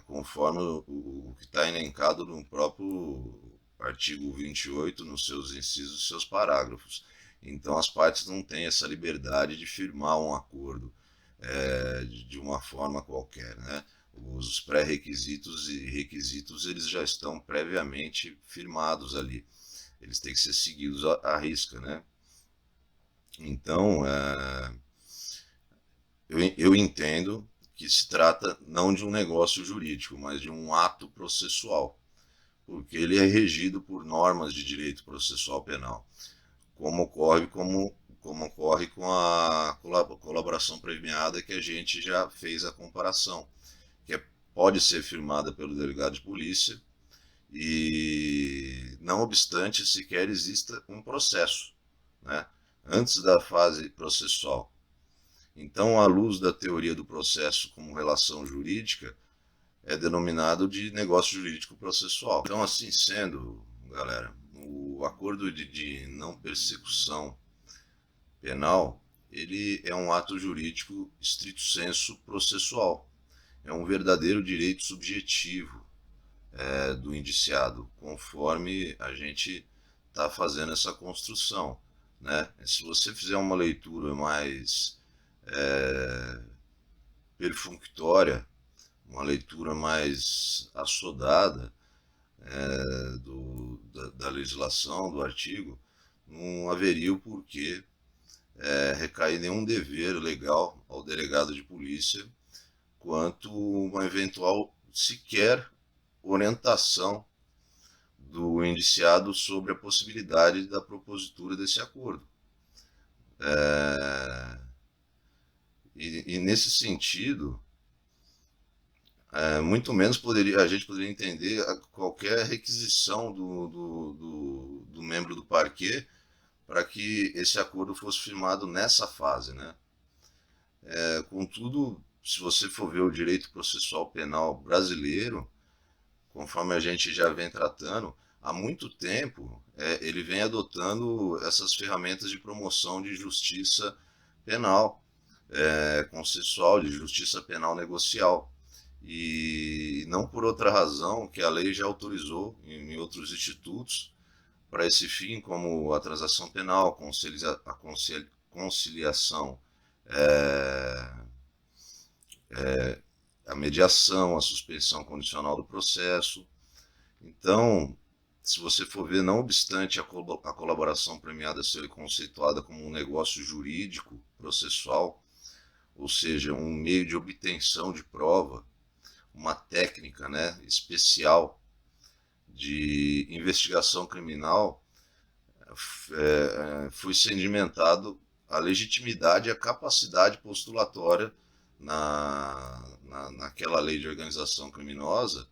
S2: conforme o que está elencado no próprio artigo 28, nos seus incisos e seus parágrafos. Então, as partes não têm essa liberdade de firmar um acordo de uma forma qualquer, né? Os pré-requisitos e requisitos eles já estão previamente firmados ali. Eles têm que ser seguidos à risca, né? Então, eu entendo que se trata não de um negócio jurídico, mas de um ato processual, porque ele é regido por normas de direito processual penal, como ocorre com a colaboração premiada que a gente já fez a comparação, que pode ser firmada pelo delegado de polícia e, não obstante, sequer exista um processo, né, antes da fase processual. Então, à luz da teoria do processo como relação jurídica, é denominado de negócio jurídico processual. Então, assim sendo, galera, o acordo de não persecução penal, ele é um ato jurídico estrito sensu processual. É um verdadeiro direito subjetivo do indiciado, conforme a gente está fazendo essa construção, né? Se você fizer uma leitura mais perfunctória, uma leitura mais assodada da legislação, do artigo, não haveria o porquê recair nenhum dever legal ao delegado de polícia quanto uma eventual sequer orientação do indiciado sobre a possibilidade da propositura desse acordo. E nesse sentido, muito menos a gente poderia entender qualquer requisição do membro do parquê para que esse acordo fosse firmado nessa fase, né? Contudo, se você for ver o direito processual penal brasileiro, conforme a gente já vem tratando, há muito tempo ele vem adotando essas ferramentas de promoção de justiça penal consensual, de justiça penal negocial. E não por outra razão que a lei já autorizou em outros institutos para esse fim, como a transação penal, a conciliação, a mediação, a suspensão condicional do processo. Então, se você for ver, não obstante a colaboração premiada ser conceituada como um negócio jurídico processual, ou seja, um meio de obtenção de prova, uma técnica, né, especial de investigação criminal, foi sedimentado a legitimidade e a capacidade postulatória naquela lei de organização criminosa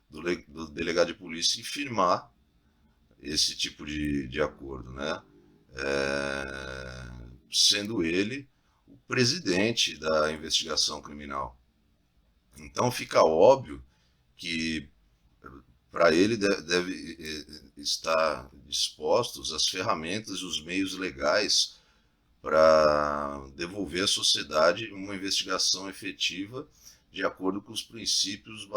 S2: do delegado de polícia em firmar esse tipo de acordo, né? Sendo ele o presidente da investigação criminal. Então fica óbvio que para ele deve estar dispostos as ferramentas e os meios legais para devolver à sociedade uma investigação efetiva de acordo com os princípios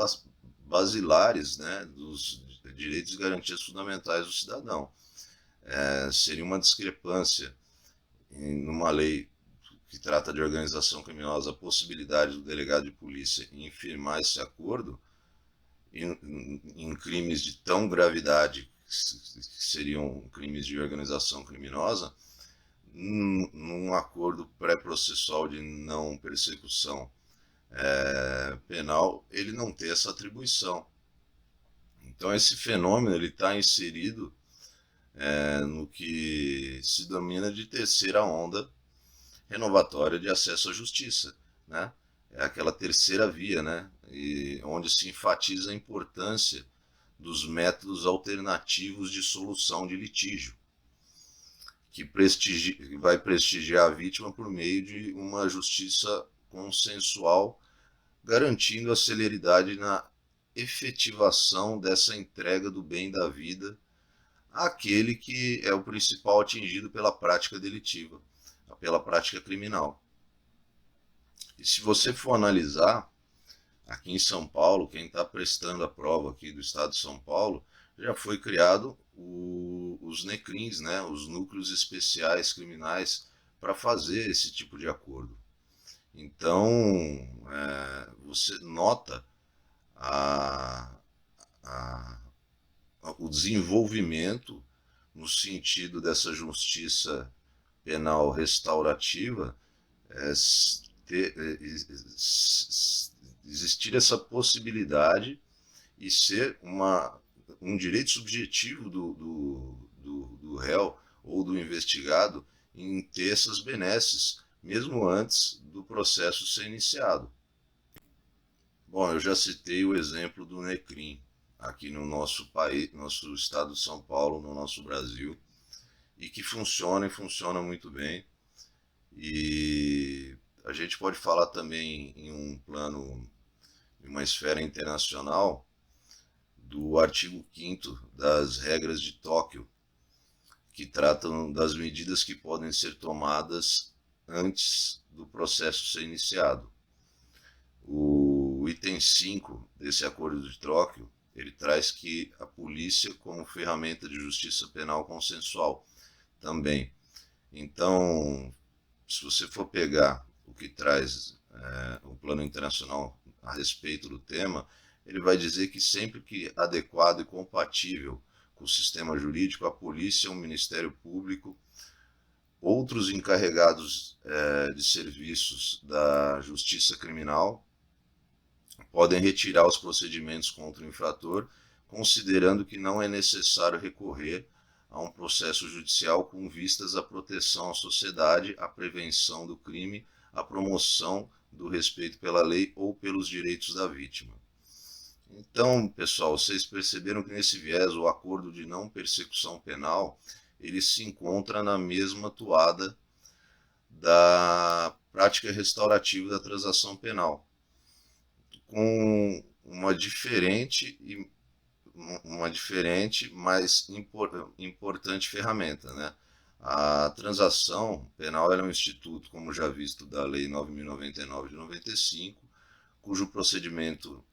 S2: basilares, né, dos direitos e garantias fundamentais do cidadão. Seria uma discrepância numa lei que trata de organização criminosa a possibilidade do delegado de polícia em firmar esse acordo em crimes de tão gravidade que seriam crimes de organização criminosa, num acordo pré-processual de não persecução penal, ele não ter essa atribuição. Então esse fenômeno ele está inserido no que se denomina de terceira onda renovatória de acesso à justiça, né? É aquela terceira via, né? E onde se enfatiza a importância dos métodos alternativos de solução de litígio, que vai prestigiar a vítima por meio de uma justiça consensual, garantindo a celeridade na efetivação dessa entrega do bem da vida àquele que é o principal atingido pela prática delitiva, pela prática criminal. E se você for analisar, aqui em São Paulo, quem está prestando a prova aqui do estado de São Paulo, já foi criado os NECRIMs, né, os núcleos especiais criminais, para fazer esse tipo de acordo. Então, você nota o desenvolvimento no sentido dessa justiça penal restaurativa, existir essa possibilidade e ser um direito subjetivo do réu ou do investigado em ter essas benesses, mesmo antes do processo ser iniciado. Bom, eu já citei o exemplo do NECRIM aqui no nosso país, nosso estado de São Paulo, no nosso Brasil, e que funciona e funciona muito bem. E a gente pode falar também em um plano, em uma esfera internacional, do artigo 5º das regras de Tóquio, que tratam das medidas que podem ser tomadas antes do processo ser iniciado. O item 5 desse acordo de Tóquio, ele traz que a polícia como ferramenta de justiça penal consensual também. Então, se você for pegar o que traz o plano internacional a respeito do tema, ele vai dizer que sempre que adequado e compatível com o sistema jurídico, a polícia, o Ministério Público, outros encarregados de serviços da justiça criminal podem retirar os procedimentos contra o infrator, considerando que não é necessário recorrer a um processo judicial com vistas à proteção à sociedade, à prevenção do crime, à promoção do respeito pela lei ou pelos direitos da vítima. Então, pessoal, vocês perceberam que nesse viés o acordo de não persecução penal ele se encontra na mesma toada da prática restaurativa da transação penal, com uma diferente, mas importante ferramenta, né? A transação penal é um instituto, como já visto, da Lei 9.099 de 95, cujo procedimento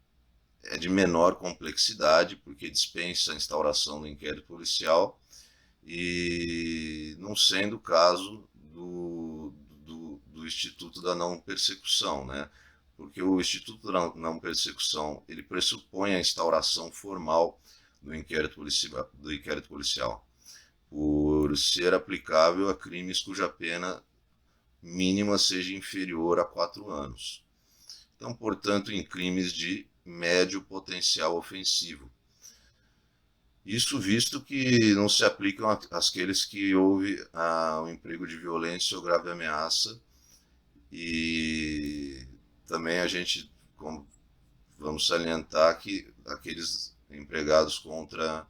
S2: é de menor complexidade, porque dispensa a instauração do inquérito policial, e não sendo o caso do Instituto da Não Persecução, né? Porque o Instituto da Não Persecução ele pressupõe a instauração formal do inquérito policial, por ser aplicável a crimes cuja pena mínima seja inferior a 4 anos. Então, portanto, em crimes de médio potencial ofensivo. Isso visto que não se aplicam àqueles que houve o emprego de violência ou grave ameaça, e também a gente vamos salientar que aqueles empregados contra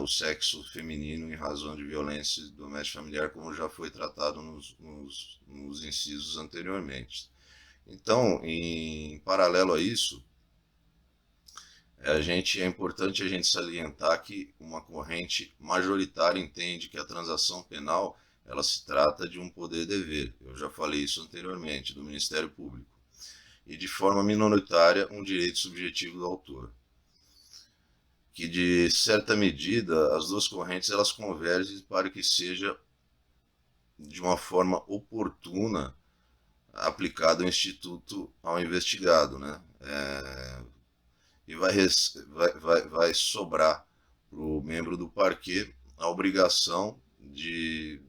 S2: o sexo feminino em razão de violência doméstica familiar, como já foi tratado nos incisos anteriormente. Então, em paralelo a isso, é importante a gente salientar que uma corrente majoritária entende que a transação penal ela se trata de um poder-dever. Eu já falei isso anteriormente, do Ministério Público. E de forma minoritária, um direito subjetivo do autor. Que de certa medida as duas correntes elas convergem para que seja de uma forma oportuna aplicado o instituto ao investigado, né? E vai sobrar para o membro do parquê a obrigação de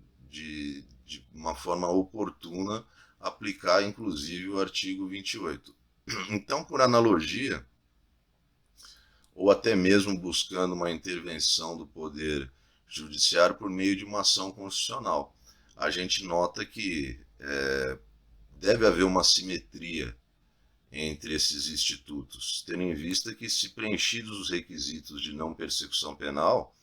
S2: uma forma oportuna, aplicar inclusive o artigo 28. Então, por analogia, ou até mesmo buscando uma intervenção do Poder Judiciário por meio de uma ação constitucional, a gente nota que deve haver uma simetria entre esses institutos, tendo em vista que, se preenchidos os requisitos de não persecução penal,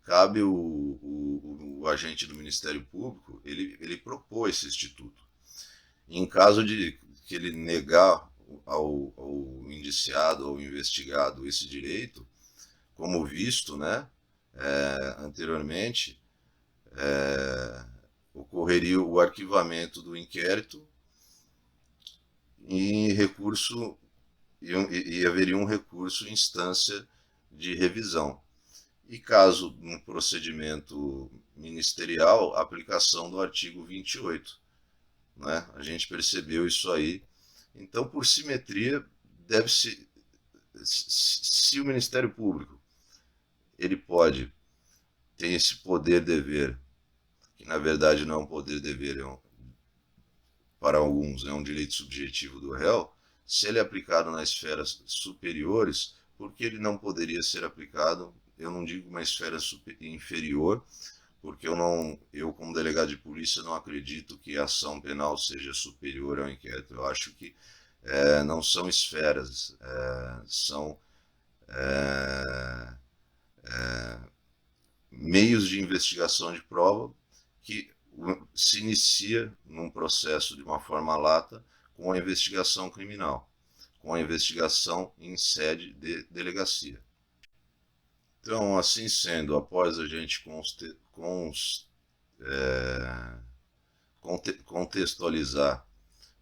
S2: cabe o agente do Ministério Público ele propor esse instituto. Em caso de que ele negar ao indiciado ou investigado esse direito, como visto, né, anteriormente, ocorreria o arquivamento do inquérito e recurso e haveria um recurso em instância de revisão. E caso no procedimento ministerial, a aplicação do artigo 28. Né? A gente percebeu isso aí. Então, por simetria, deve-se, se o Ministério Público ele pode ter esse poder-dever, que na verdade não é um poder-dever, para alguns é um direito subjetivo do réu, se ele é aplicado nas esferas superiores, por que ele não poderia ser aplicado, eu não digo uma esfera inferior, porque eu como delegado de polícia não acredito que a ação penal seja superior ao inquérito. Eu acho que não são esferas, são meios de investigação de prova que se inicia num processo de uma forma lata com a investigação criminal, com a investigação em sede de delegacia. Então, assim sendo, após a gente contextualizar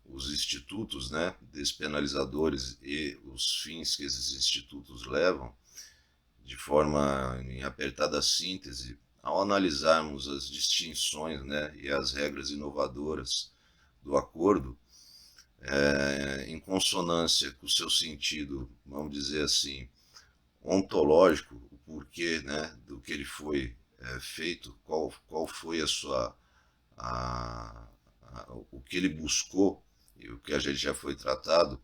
S2: os institutos, né, despenalizadores e os fins que esses institutos levam, de forma em apertada síntese, ao analisarmos as distinções, né, e as regras inovadoras do acordo, em consonância com o seu sentido, vamos dizer assim, ontológico, o porquê, né, do que ele foi feito, qual foi o que ele buscou e o que a gente já foi tratado,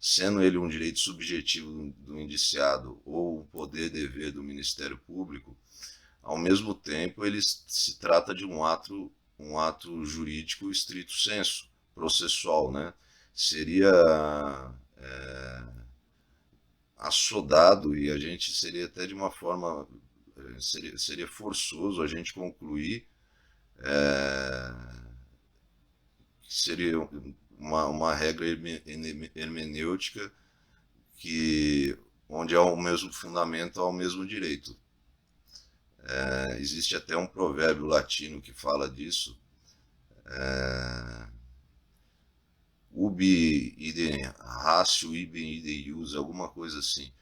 S2: sendo ele um direito subjetivo do indiciado ou um poder-dever do Ministério Público, ao mesmo tempo ele se trata de um ato jurídico estrito sensu, processual, né? Seria assodado e a gente seria até de uma forma, seria forçoso a gente concluir que seria uma regra hermenêutica onde há o mesmo fundamento, há o mesmo direito. Existe até um provérbio latino que fala disso, ubi idem ratio, ibi idem ius, alguma coisa assim.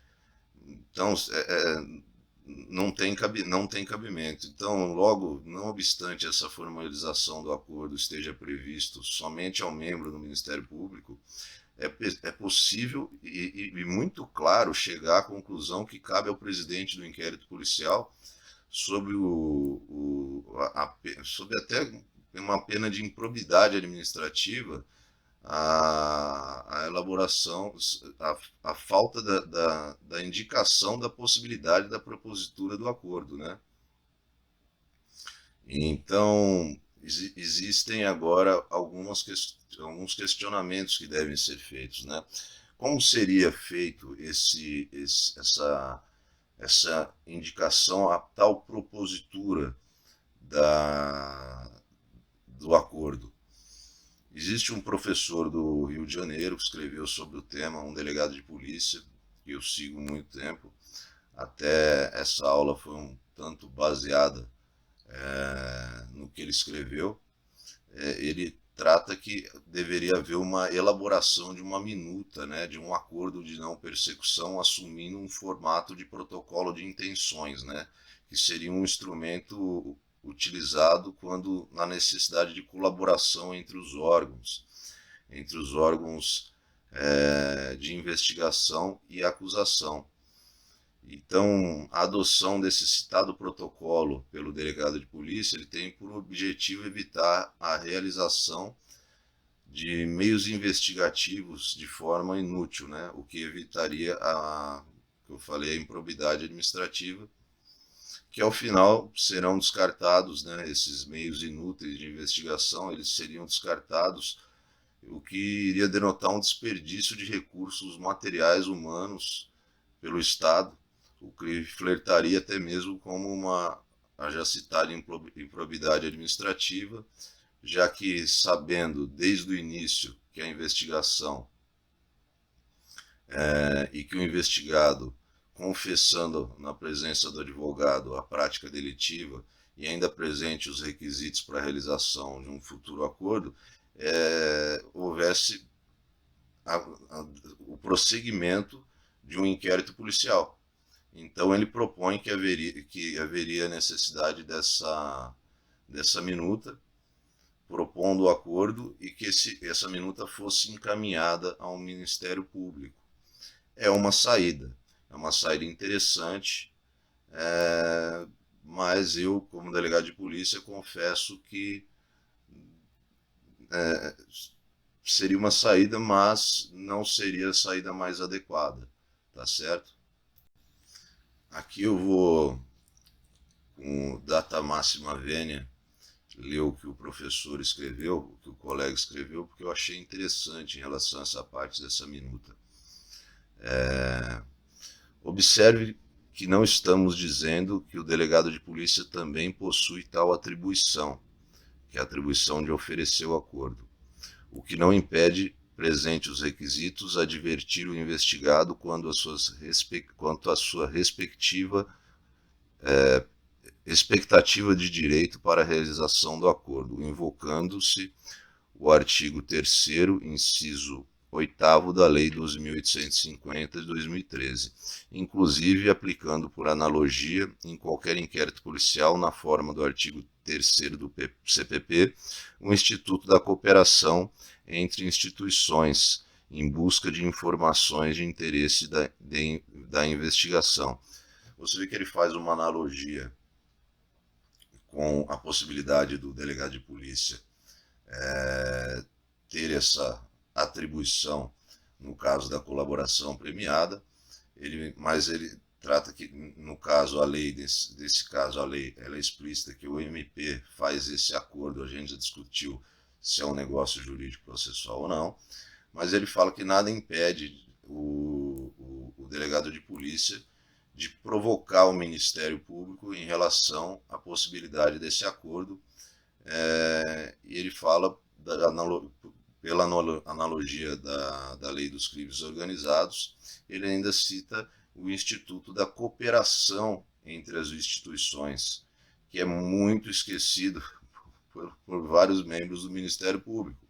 S2: Então, não tem cabimento. Então, logo, não obstante essa formalização do acordo esteja previsto somente ao membro do Ministério Público, é possível e muito claro chegar à conclusão que cabe ao presidente do inquérito policial, sob até uma pena de improbidade administrativa, a
S1: elaboração, a falta da indicação da possibilidade da propositura do acordo, né? Então, existem agora alguns questionamentos que devem ser feitos, né? Como seria feito essa indicação, a tal propositura do acordo? Existe um professor do Rio de Janeiro que escreveu sobre o tema, um delegado de polícia, que eu sigo há muito tempo. Até essa aula foi um tanto baseada no que ele escreveu. Ele trata que deveria haver uma elaboração de uma minuta, né, de um acordo de não persecução, assumindo um formato de protocolo de intenções, né, que seria um instrumento utilizado quando na necessidade de colaboração entre os órgãos de investigação e acusação. Então, a adoção desse citado protocolo pelo delegado de polícia, ele tem por objetivo evitar a realização de meios investigativos de forma inútil, né? O que evitaria que eu falei, a improbidade administrativa, que ao final serão descartados, né? Esses meios inúteis de investigação, eles seriam descartados, o que iria denotar um desperdício de recursos materiais humanos pelo Estado, o que flertaria até mesmo como a já citada improbidade administrativa, já que, sabendo desde o início que a investigação e que o investigado, confessando na presença do advogado a prática delitiva e ainda presente os requisitos para a realização de um futuro acordo, houvesse o prosseguimento de um inquérito policial. Então ele propõe que haveria necessidade dessa minuta, propondo o acordo e que essa minuta fosse encaminhada ao Ministério Público. É uma saída interessante, mas eu, como delegado de polícia, confesso que seria uma saída, mas não seria a saída mais adequada, tá certo? Aqui eu vou, com data máxima vênia, ler o que o professor escreveu, o que o colega escreveu, porque eu achei interessante em relação a essa parte dessa minuta. Observe que não estamos dizendo que o delegado de polícia também possui tal atribuição, que é a atribuição de oferecer o acordo, o que não impede, presente os requisitos, advertir o investigado quanto à sua respectiva expectativa de direito para a realização do acordo, invocando-se o artigo 3º, inciso 8º da Lei 12.850 de 2013, inclusive aplicando por analogia em qualquer inquérito policial na forma do artigo 3º do CPP, o Instituto da Cooperação entre instituições em busca de informações de interesse da investigação. Você vê que ele faz uma analogia com a possibilidade do delegado de polícia ter essa atribuição no caso da colaboração premiada, mas ele trata que, no caso, a lei, desse caso, a lei ela é explícita que o MP faz esse acordo, a gente já discutiu se é um negócio jurídico processual ou não, mas ele fala que nada impede o delegado de polícia de provocar o Ministério Público em relação à possibilidade desse acordo, e ele fala, pela analogia da lei dos crimes organizados, ele ainda cita o Instituto da Cooperação entre as instituições, que é muito esquecido por vários membros do Ministério Público.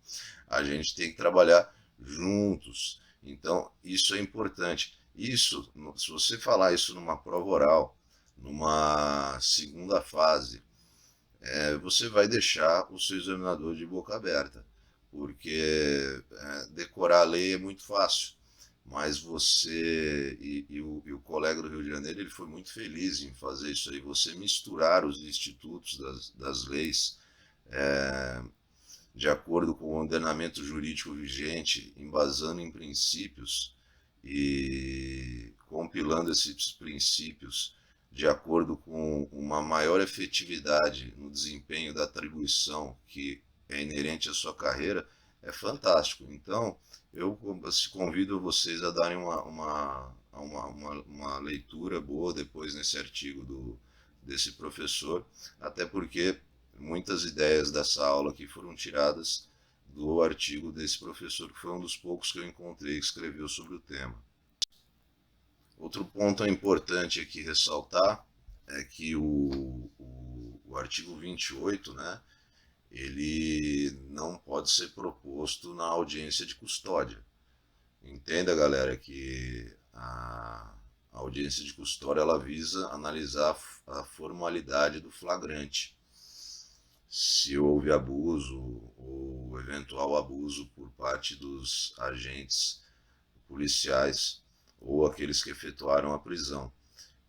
S1: A gente tem que trabalhar juntos, então isso é importante. Isso, se você falar isso numa prova oral, numa segunda fase, você vai deixar o seu examinador de boca aberta, porque decorar a lei é muito fácil, mas você e o colega do Rio de Janeiro, ele foi muito feliz em fazer isso aí, você misturar os institutos das leis
S2: de acordo com o ordenamento jurídico vigente, embasando em princípios e compilando esses princípios de acordo com uma maior efetividade no desempenho da atribuição que é inerente à sua carreira, é fantástico. Então, eu convido vocês a darem uma leitura boa depois nesse artigo desse professor, até porque muitas ideias dessa aula aqui foram tiradas do artigo desse professor, que foi um dos poucos que eu encontrei que escreveu sobre o tema. Outro ponto importante aqui ressaltar é que o artigo 28, né, ele não pode ser proposto na audiência de custódia. Entenda, galera, que a audiência de custódia ela visa analisar a formalidade do flagrante. Se houve abuso ou eventual abuso por parte dos agentes policiais ou aqueles que efetuaram a prisão.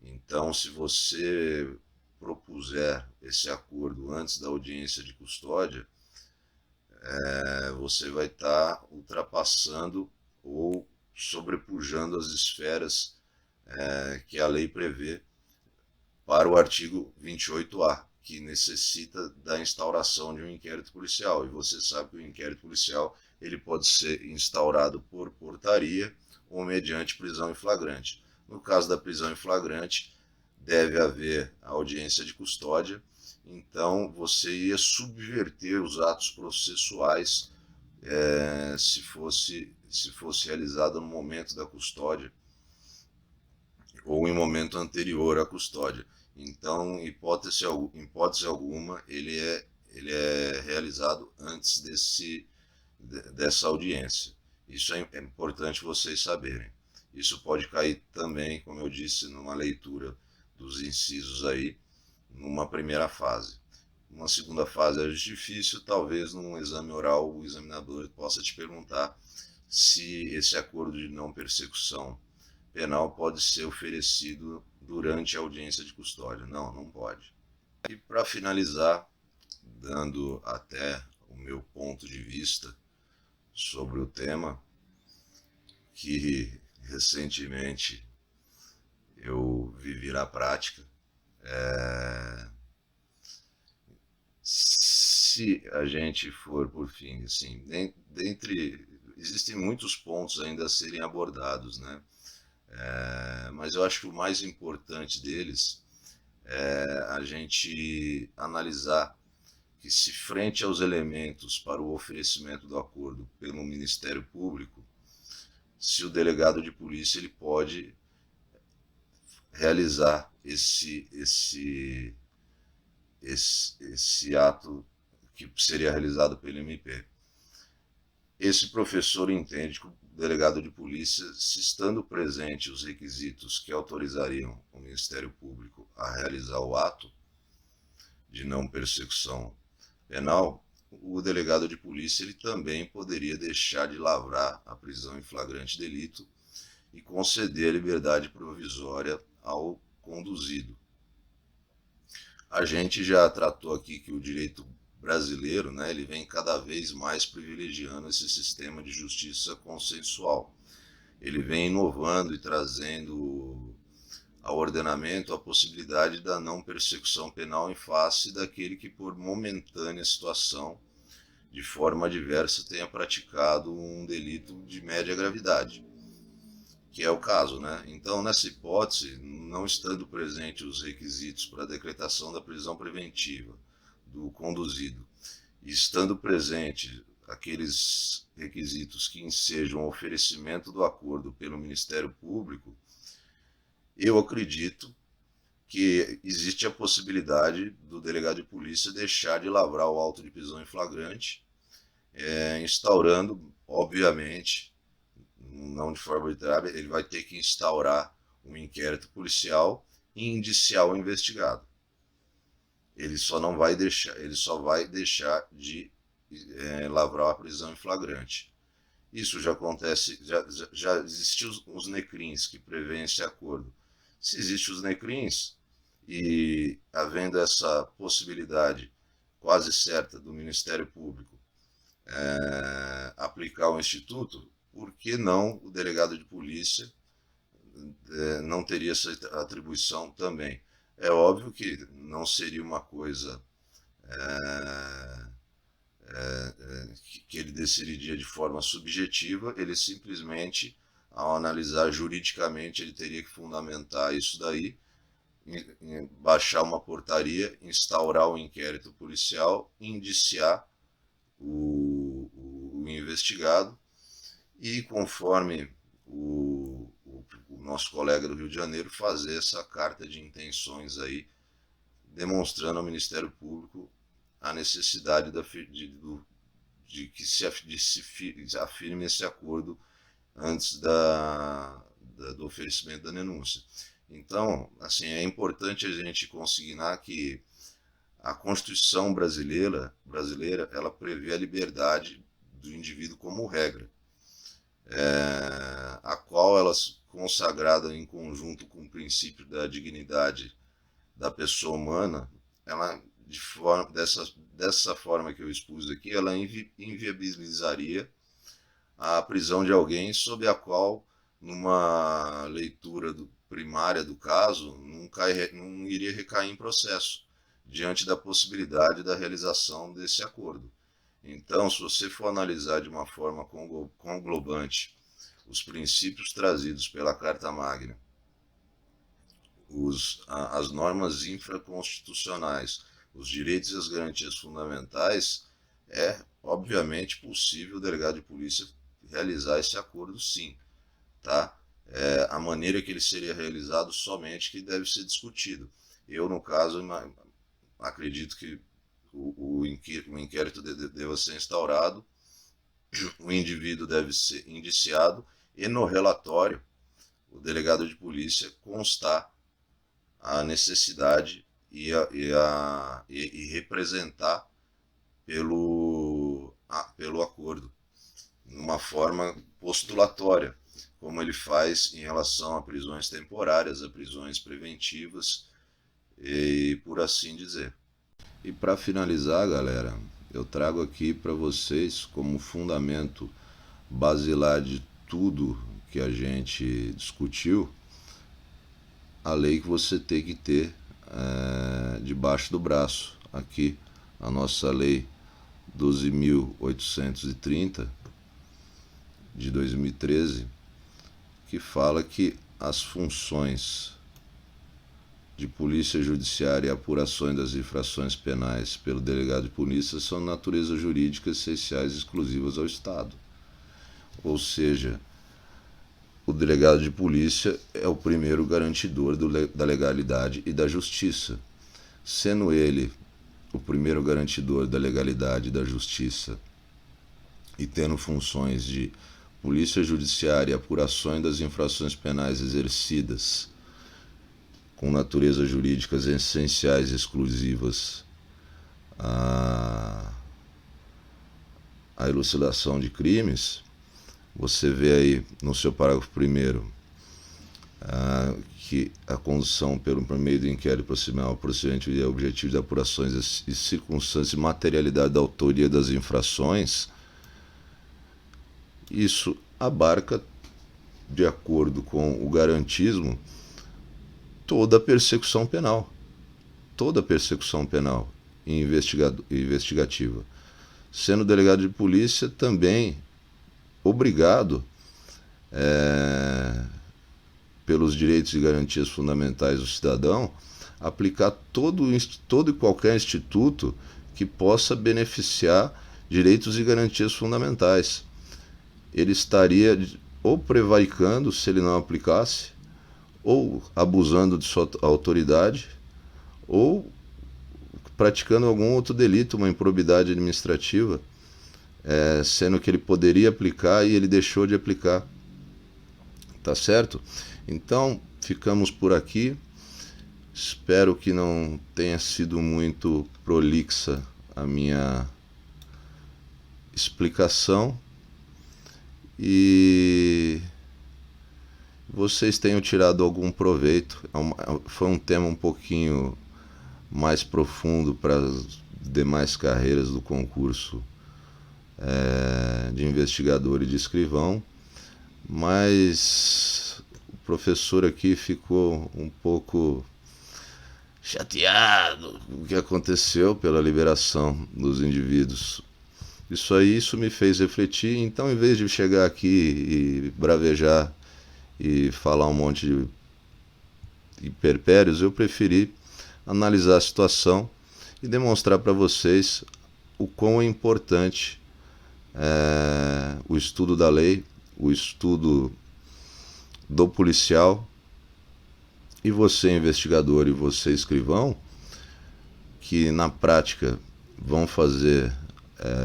S2: Então, se você propuser esse acordo antes da audiência de custódia, você vai estar ultrapassando ou sobrepujando as esferas que a lei prevê para o artigo 28A, que necessita da instauração de um inquérito policial. E você sabe que o inquérito policial ele pode ser instaurado por portaria ou mediante prisão em flagrante. No caso da prisão em flagrante, deve haver audiência de custódia, então você ia subverter os atos processuais se fosse realizado no momento da custódia ou em momento anterior à custódia. Então, hipótese alguma, ele é realizado antes dessa audiência. Isso é importante vocês saberem. Isso pode cair também, como eu disse, numa leitura dos incisos aí, numa primeira fase. Uma segunda fase é difícil, talvez num exame oral o examinador possa te perguntar se esse acordo de não persecução penal pode ser oferecido durante a audiência de custódia. Não, não pode. E para finalizar, dando até o meu ponto de vista sobre o tema, que recentemente eu vivi na prática, se a gente for por fim, assim, existem muitos pontos ainda a serem abordados, né? Mas eu acho que o mais importante deles é a gente analisar que, se frente aos elementos para o oferecimento do acordo pelo Ministério Público, se o delegado de polícia ele pode realizar esse ato que seria realizado pelo MP. Esse professor entende que o delegado de polícia, se estando presente os requisitos que autorizariam o Ministério Público a realizar o ato de não persecução penal, o delegado de polícia ele também poderia deixar de lavrar a prisão em flagrante delito e conceder a liberdade provisória ao conduzido. A gente já tratou aqui que o direito brasileiro, né, ele vem cada vez mais privilegiando esse sistema de justiça consensual. Ele vem inovando e trazendo ao ordenamento a possibilidade da não persecução penal em face daquele que, por momentânea situação, de forma adversa, tenha praticado um delito de média gravidade, que é o caso, né? Então, nessa hipótese, não estando presentes os requisitos para a decretação da prisão preventiva do conduzido, e estando presente aqueles requisitos que ensejam o oferecimento do acordo pelo Ministério Público, eu acredito que existe a possibilidade do delegado de polícia deixar de lavrar o auto de prisão em flagrante, instaurando, obviamente, não de forma arbitrária, ele vai ter que instaurar um inquérito policial e indiciar o investigado. Ele só vai deixar de lavrar a prisão em flagrante. Isso já acontece, já existem os NECRINs que prevêem esse acordo. Se existem os NECRINs, e havendo essa possibilidade quase certa do Ministério Público aplicar o Instituto, por que não o delegado de polícia não teria essa atribuição também? É óbvio que não seria uma coisa que ele decidiria de forma subjetiva, ele simplesmente, ao analisar juridicamente, ele teria que fundamentar isso daí, baixar uma portaria, instaurar um inquérito policial, indiciar o investigado e, conforme o nosso colega do Rio de Janeiro, fazer essa carta de intenções aí, demonstrando ao Ministério Público a necessidade de que se afirme esse acordo antes do oferecimento da denúncia. Então, assim, é importante a gente consignar que a Constituição brasileira ela prevê a liberdade do indivíduo como regra, a qual ela consagrada em conjunto com o princípio da dignidade da pessoa humana, ela dessa forma que eu expus aqui, ela inviabilizaria a prisão de alguém sob a qual, numa leitura primária do caso, não iria recair em processo, diante da possibilidade da realização desse acordo. Então, se você for analisar de uma forma conglobante os princípios trazidos pela Carta Magna, as normas infraconstitucionais, os direitos e as garantias fundamentais, é obviamente possível o delegado de polícia realizar esse acordo, sim, tá? A maneira que ele seria realizado somente que deve ser discutido. Eu, no caso, acredito que o inquérito deva ser instaurado, o indivíduo deve ser indiciado e no relatório o delegado de polícia constar a necessidade e representar pelo acordo, numa forma postulatória, como ele faz em relação a prisões temporárias, a prisões preventivas e por assim dizer. E para finalizar, galera, eu trago aqui para vocês como fundamento basilar de tudo que a gente discutiu, a lei que você tem que ter debaixo do braço. Aqui, a nossa lei 12.830 de 2013, que fala que as funções de polícia judiciária e apurações das infrações penais pelo delegado de polícia são de natureza jurídica essenciais e exclusivas ao Estado. Ou seja, o delegado de polícia é o primeiro garantidor da legalidade e da justiça. Sendo ele o primeiro garantidor da legalidade e da justiça e tendo funções de polícia judiciária e apurações das infrações penais exercidas com natureza jurídicas essenciais e exclusivas à elucidação de crimes, você vê aí no seu parágrafo 1º que a condução por meio do inquérito procedimento e objetivo de apurações e circunstâncias e materialidade da autoria das infrações, isso abarca, de acordo com o garantismo, toda a persecução penal e investigativa, sendo o delegado de polícia também obrigado, pelos direitos e garantias fundamentais do cidadão, a aplicar todo e qualquer instituto que possa beneficiar direitos e garantias fundamentais. Ele estaria ou prevaricando se ele não aplicasse, ou abusando de sua autoridade, ou praticando algum outro delito, uma improbidade administrativa, sendo que ele poderia aplicar e ele deixou de aplicar. Tá certo? Então, ficamos por aqui. Espero que não tenha sido muito prolixa a minha explicação e vocês tenham tirado algum proveito. Foi um tema um pouquinho mais profundo para as demais carreiras do concurso de investigador e de escrivão, mas o professor aqui ficou um pouco chateado com o que aconteceu pela liberação dos indivíduos. Isso me fez refletir, então em vez de chegar aqui e bravejar e falar um monte de imperpérios, eu preferi analisar a situação e demonstrar para vocês o quão é importante o estudo da lei, o estudo do policial, e você investigador e você escrivão, que na prática vão fazer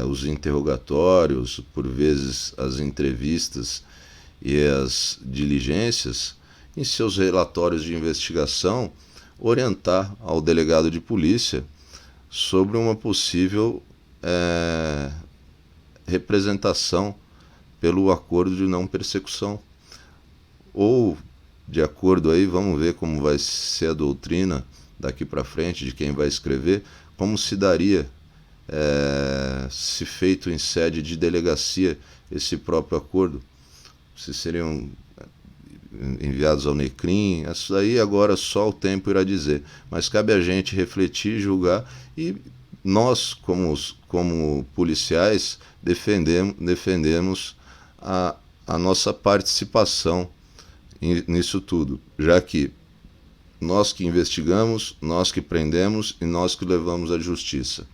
S2: os interrogatórios, por vezes as entrevistas e as diligências, em seus relatórios de investigação, orientar ao delegado de polícia sobre uma possível representação pelo acordo de não persecução. Ou, de acordo aí, vamos ver como vai ser a doutrina daqui para frente de quem vai escrever, como se daria, se feito em sede de delegacia, esse próprio acordo, se seriam enviados ao NECRIM. Isso aí agora só o tempo irá dizer, mas cabe a gente refletir, julgar, e nós, como policiais, defendemos a nossa participação nisso tudo, já que nós que investigamos, nós que prendemos e nós que levamos à justiça.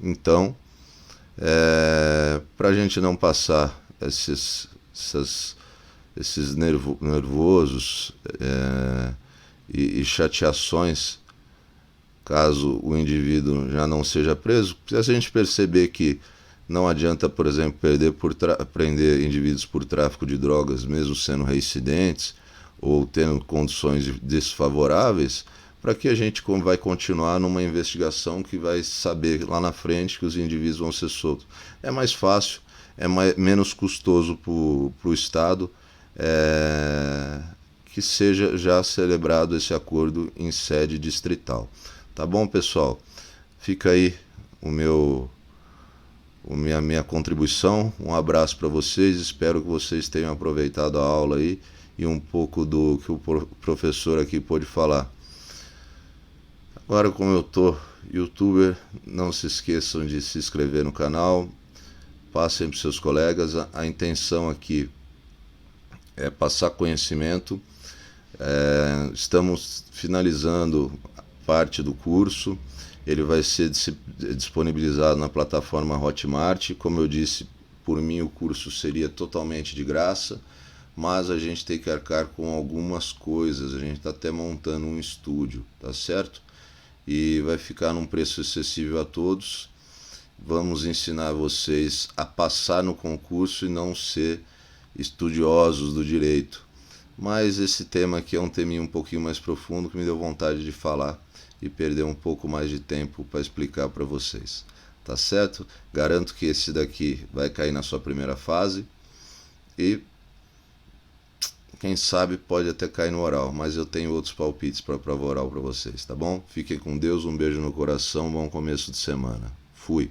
S2: Então, para a gente não passar esses nervosos e chateações, caso o indivíduo já não seja preso, se a gente perceber que não adianta, por exemplo, prender indivíduos por tráfico de drogas, mesmo sendo reincidentes ou tendo condições desfavoráveis, para que a gente vai continuar numa investigação que vai saber lá na frente que os indivíduos vão ser soltos. É mais fácil, menos custoso para o Estado que seja já celebrado esse acordo em sede distrital. Tá bom, pessoal? Fica aí minha contribuição. Um abraço para vocês, espero que vocês tenham aproveitado a aula aí e um pouco do que o professor aqui pôde falar. Agora, como eu tô youtuber, não se esqueçam de se inscrever no canal, passem para seus colegas. A intenção aqui é passar conhecimento. Estamos finalizando parte do curso, ele vai ser disponibilizado na plataforma Hotmart. Como eu disse, por mim o curso seria totalmente de graça, mas a gente tem que arcar com algumas coisas, a gente está até montando um estúdio, tá certo? E vai ficar num preço acessível a todos. Vamos ensinar vocês a passar no concurso e não ser estudiosos do direito. Mas esse tema aqui é um teminho um pouquinho mais profundo que me deu vontade de falar e perder um pouco mais de tempo para explicar para vocês. Tá certo? Garanto que esse daqui vai cair na sua primeira fase e quem sabe pode até cair no oral, mas eu tenho outros palpites para prova oral para vocês, tá bom? Fiquem com Deus, um beijo no coração, bom começo de semana. Fui!